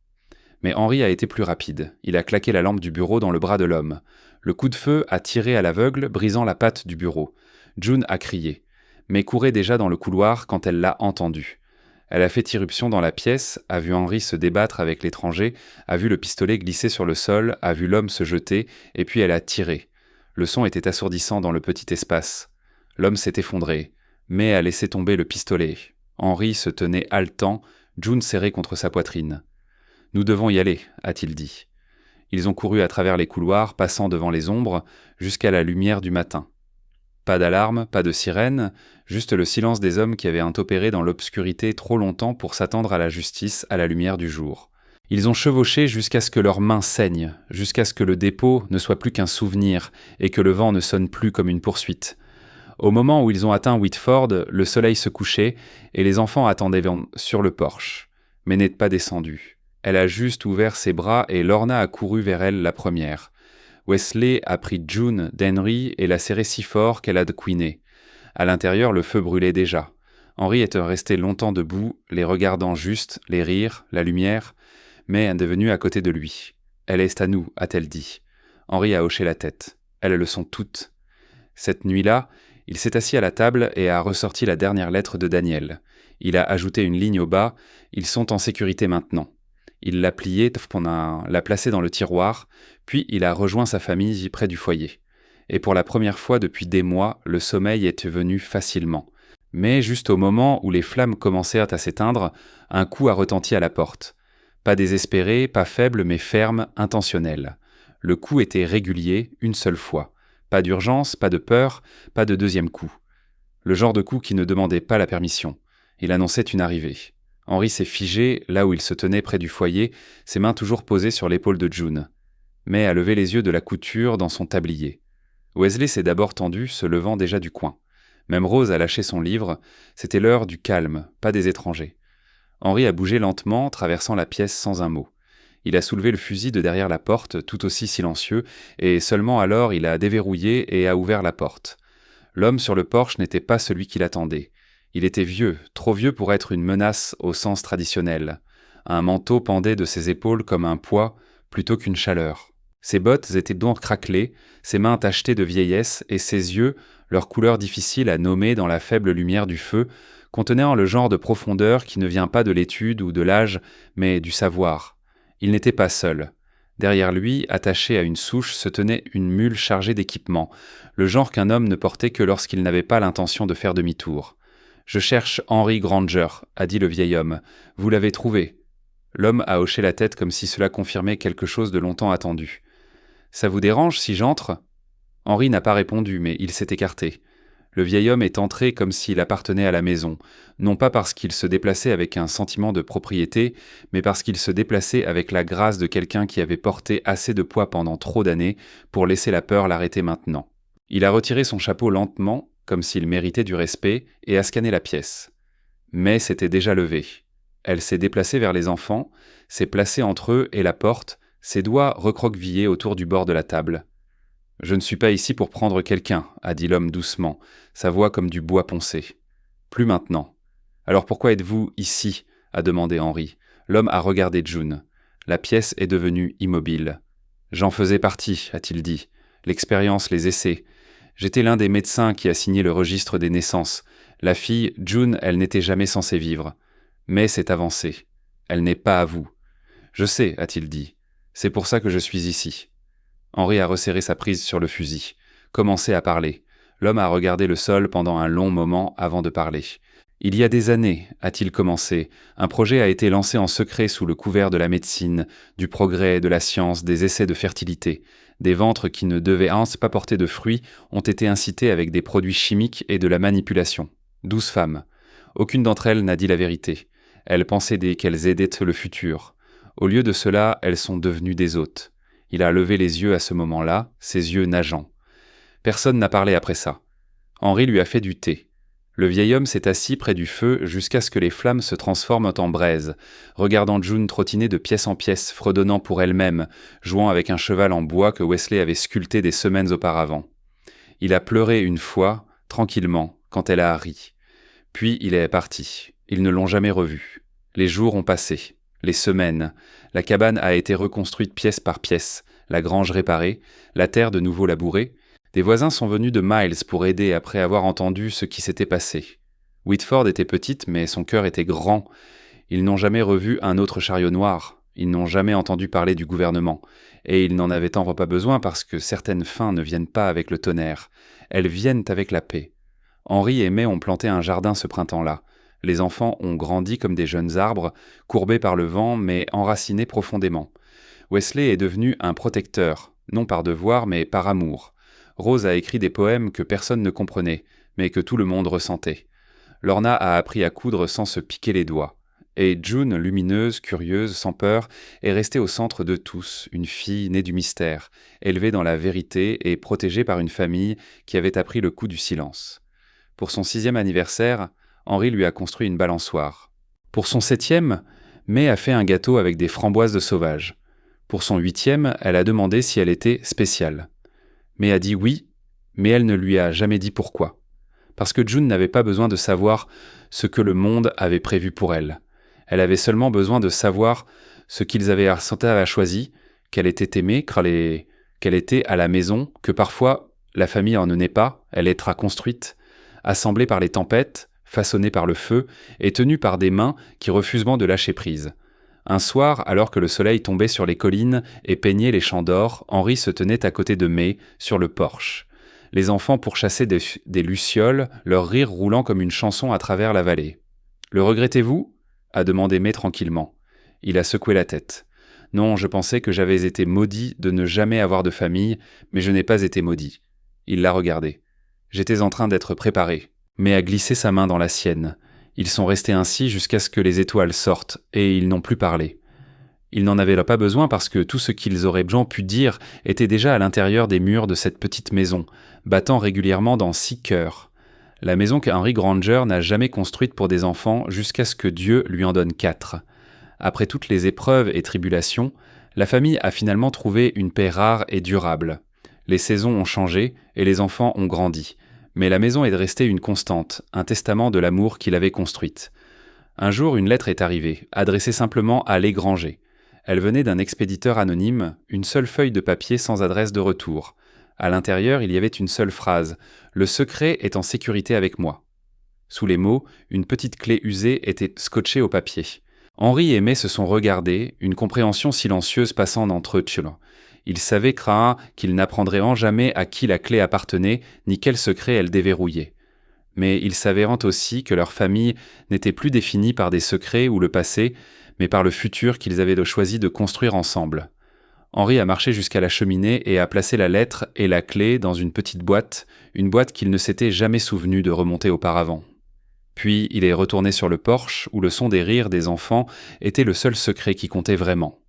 Mais Henri a été plus rapide. Il a claqué la lampe du bureau dans le bras de l'homme. Le coup de feu a tiré à l'aveugle, brisant la patte du bureau. June a crié, mais courait déjà dans le couloir quand elle l'a entendu. Elle a fait irruption dans la pièce, a vu Henri se débattre avec l'étranger, a vu le pistolet glisser sur le sol, a vu l'homme se jeter, et puis elle a tiré. Le son était assourdissant dans le petit espace. L'homme s'est effondré, mais a laissé tomber le pistolet. Henri se tenait haletant, June serrée contre sa poitrine. « Nous devons y aller », a-t-il dit. Ils ont couru à travers les couloirs, passant devant les ombres, jusqu'à la lumière du matin. Pas d'alarme, pas de sirène, juste le silence des hommes qui avaient opéré dans l'obscurité trop longtemps pour s'attendre à la justice à la lumière du jour. Ils ont chevauché jusqu'à ce que leurs mains saignent, jusqu'à ce que le dépôt ne soit plus qu'un souvenir et que le vent ne sonne plus comme une poursuite. Au moment où ils ont atteint Whitford, le soleil se couchait et les enfants attendaient sur le porche. Mais n'est pas descendue. Elle a juste ouvert ses bras et Lorna a couru vers elle la première. Wesley a pris June d'Henry et l'a serrée si fort qu'elle a couiné. À l'intérieur, le feu brûlait déjà. Henri était resté longtemps debout, les regardant juste, les rires, la lumière, mais est devenue à côté de lui. « Elle est à nous », a-t-elle dit. Henri a hoché la tête. Elles le sont toutes. Cette nuit-là, il s'est assis à la table et a ressorti la dernière lettre de Daniel. Il a ajouté une ligne au bas. Ils sont en sécurité maintenant. Il l'a pliée, l'a placée dans le tiroir, puis il a rejoint sa famille près du foyer. Et pour la première fois depuis des mois, le sommeil est venu facilement. Mais juste au moment où les flammes commencèrent à s'éteindre, un coup a retenti à la porte. Pas désespéré, pas faible, mais ferme, intentionnel. Le coup était régulier, une seule fois. Pas d'urgence, pas de peur, pas de deuxième coup. Le genre de coup qui ne demandait pas la permission. Il annonçait une arrivée. Henri s'est figé, là où il se tenait près du foyer, ses mains toujours posées sur l'épaule de June. Mais a levé les yeux de la couture dans son tablier. Wesley s'est d'abord tendu, se levant déjà du coin. Même Rose a lâché son livre, c'était l'heure du calme, pas des étrangers. Henri a bougé lentement, traversant la pièce sans un mot. Il a soulevé le fusil de derrière la porte, tout aussi silencieux, et seulement alors il a déverrouillé et a ouvert la porte. L'homme sur le porche n'était pas celui qu'il attendait. Il était vieux, trop vieux pour être une menace au sens traditionnel. Un manteau pendait de ses épaules comme un poids, plutôt qu'une chaleur. Ses bottes étaient donc craquelées, ses mains tachetées de vieillesse, et ses yeux, leur couleur difficile à nommer dans la faible lumière du feu, contenant le genre de profondeur qui ne vient pas de l'étude ou de l'âge, mais du savoir. Il n'était pas seul. Derrière lui, attaché à une souche, se tenait une mule chargée d'équipements, le genre qu'un homme ne portait que lorsqu'il n'avait pas l'intention de faire demi-tour. Je cherche Henry Granger, a dit le vieil homme. Vous l'avez trouvé. L'homme a hoché la tête comme si cela confirmait quelque chose de longtemps attendu. Ça vous dérange si j'entre ? Henry n'a pas répondu, mais il s'est écarté. Le vieil homme est entré comme s'il appartenait à la maison, non pas parce qu'il se déplaçait avec un sentiment de propriété, mais parce qu'il se déplaçait avec la grâce de quelqu'un qui avait porté assez de poids pendant trop d'années pour laisser la peur l'arrêter maintenant. Il a retiré son chapeau lentement, comme s'il méritait du respect, et a scanné la pièce. Mais s'était déjà levée. Elle s'est déplacée vers les enfants, s'est placée entre eux et la porte, ses doigts recroquevillés autour du bord de la table. « Je ne suis pas ici pour prendre quelqu'un, » a dit l'homme doucement, sa voix comme du bois poncé. « Plus maintenant. »« Alors pourquoi êtes-vous ici ?» a demandé Henry. L'homme a regardé June. La pièce est devenue immobile. « J'en faisais partie, a-t-il dit. L'expérience, les essais. J'étais l'un des médecins qui a signé le registre des naissances. La fille, June, elle n'était jamais censée vivre. Mais c'est avancé. Elle n'est pas à vous. Je sais, a-t-il dit. C'est pour ça que je suis ici. » Henry a resserré sa prise sur le fusil, commencé à parler. L'homme a regardé le sol pendant un long moment avant de parler. « Il y a des années, a-t-il commencé, un projet a été lancé en secret sous le couvert de la médecine, du progrès, de la science, des essais de fertilité. Des ventres qui ne devaient pas porter de fruits ont été incités avec des produits chimiques et de la manipulation. 12 femmes. Aucune d'entre elles n'a dit la vérité. Elles pensaient qu'elles aidaient le futur. Au lieu de cela, elles sont devenues des hôtes. Il a levé les yeux à ce moment-là, ses yeux nageants. Personne n'a parlé après ça. Henry lui a fait du thé. Le vieil homme s'est assis près du feu jusqu'à ce que les flammes se transforment en braise, regardant June trottiner de pièce en pièce, fredonnant pour elle-même, jouant avec un cheval en bois que Wesley avait sculpté des semaines auparavant. Il a pleuré une fois, tranquillement, quand elle a ri. Puis il est parti. Ils ne l'ont jamais revu. Les jours ont passé. Les semaines. La cabane a été reconstruite pièce par pièce, la grange réparée, la terre de nouveau labourée. Des voisins sont venus de Miles pour aider après avoir entendu ce qui s'était passé. Whitford était petite, mais son cœur était grand. Ils n'ont jamais revu un autre chariot noir. Ils n'ont jamais entendu parler du gouvernement. Et ils n'en avaient tant pas besoin parce que certaines fins ne viennent pas avec le tonnerre. Elles viennent avec la paix. Henry et May ont planté un jardin ce printemps-là. Les enfants ont grandi comme des jeunes arbres, courbés par le vent mais enracinés profondément. Wesley est devenu un protecteur, non par devoir mais par amour. Rose a écrit des poèmes que personne ne comprenait, mais que tout le monde ressentait. Lorna a appris à coudre sans se piquer les doigts. Et June, lumineuse, curieuse, sans peur, est restée au centre de tous, une fille née du mystère, élevée dans la vérité et protégée par une famille qui avait appris le coup du silence. Pour son 6e anniversaire, Henry lui a construit une balançoire. Pour son 7e, May a fait un gâteau avec des framboises de sauvage. Pour son 8e, elle a demandé si elle était spéciale. May a dit oui, mais elle ne lui a jamais dit pourquoi. Parce que June n'avait pas besoin de savoir ce que le monde avait prévu pour elle. Elle avait seulement besoin de savoir ce qu'ils avaient choisi, qu'elle était aimée, qu'elle était à la maison, que parfois la famille en n'est pas, elle est construite, assemblée par les tempêtes, façonnée par le feu et tenue par des mains qui refusent de lâcher prise. Un soir, alors que le soleil tombait sur les collines et peignait les champs d'or, Henry se tenait à côté de May, sur le porche. Les enfants pourchassaient des lucioles, leur rire roulant comme une chanson à travers la vallée. « Le regrettez-vous » a demandé May tranquillement. Il a secoué la tête. « Non, je pensais que j'avais été maudit de ne jamais avoir de famille, mais je n'ai pas été maudit. » Il l'a regardé. « J'étais en train d'être préparé. » May a glissé sa main dans la sienne. Ils sont restés ainsi jusqu'à ce que les étoiles sortent, et ils n'ont plus parlé. Ils n'en avaient pas besoin parce que tout ce qu'ils auraient bien pu dire était déjà à l'intérieur des murs de cette petite maison, battant régulièrement dans 6 cœurs. La maison qu'Henry Granger n'a jamais construite pour des enfants jusqu'à ce que Dieu lui en donne 4. Après toutes les épreuves et tribulations, la famille a finalement trouvé une paix rare et durable. Les saisons ont changé et les enfants ont grandi. Mais la maison est restée une constante, un testament de l'amour qu'il avait construite. Un jour, une lettre est arrivée, adressée simplement à les Granger. Elle venait d'un expéditeur anonyme, une seule feuille de papier sans adresse de retour. À l'intérieur, il y avait une seule phrase « Le secret est en sécurité avec moi ». Sous les mots, une petite clé usée était scotchée au papier. Henry et May se sont regardés, une compréhension silencieuse passant entre eux. Ils savaient qu'ils n'apprendraient en jamais à qui la clé appartenait, ni quel secret elle déverrouillait. mais il s'avérant aussi que leur famille n'était plus définie par des secrets ou le passé, mais par le futur qu'ils avaient choisi de construire ensemble. Henri a marché jusqu'à la cheminée et a placé la lettre et la clé dans une boîte qu'il ne s'était jamais souvenu de remonter auparavant. Puis il est retourné sur le porche où le son des rires des enfants était le seul secret qui comptait vraiment.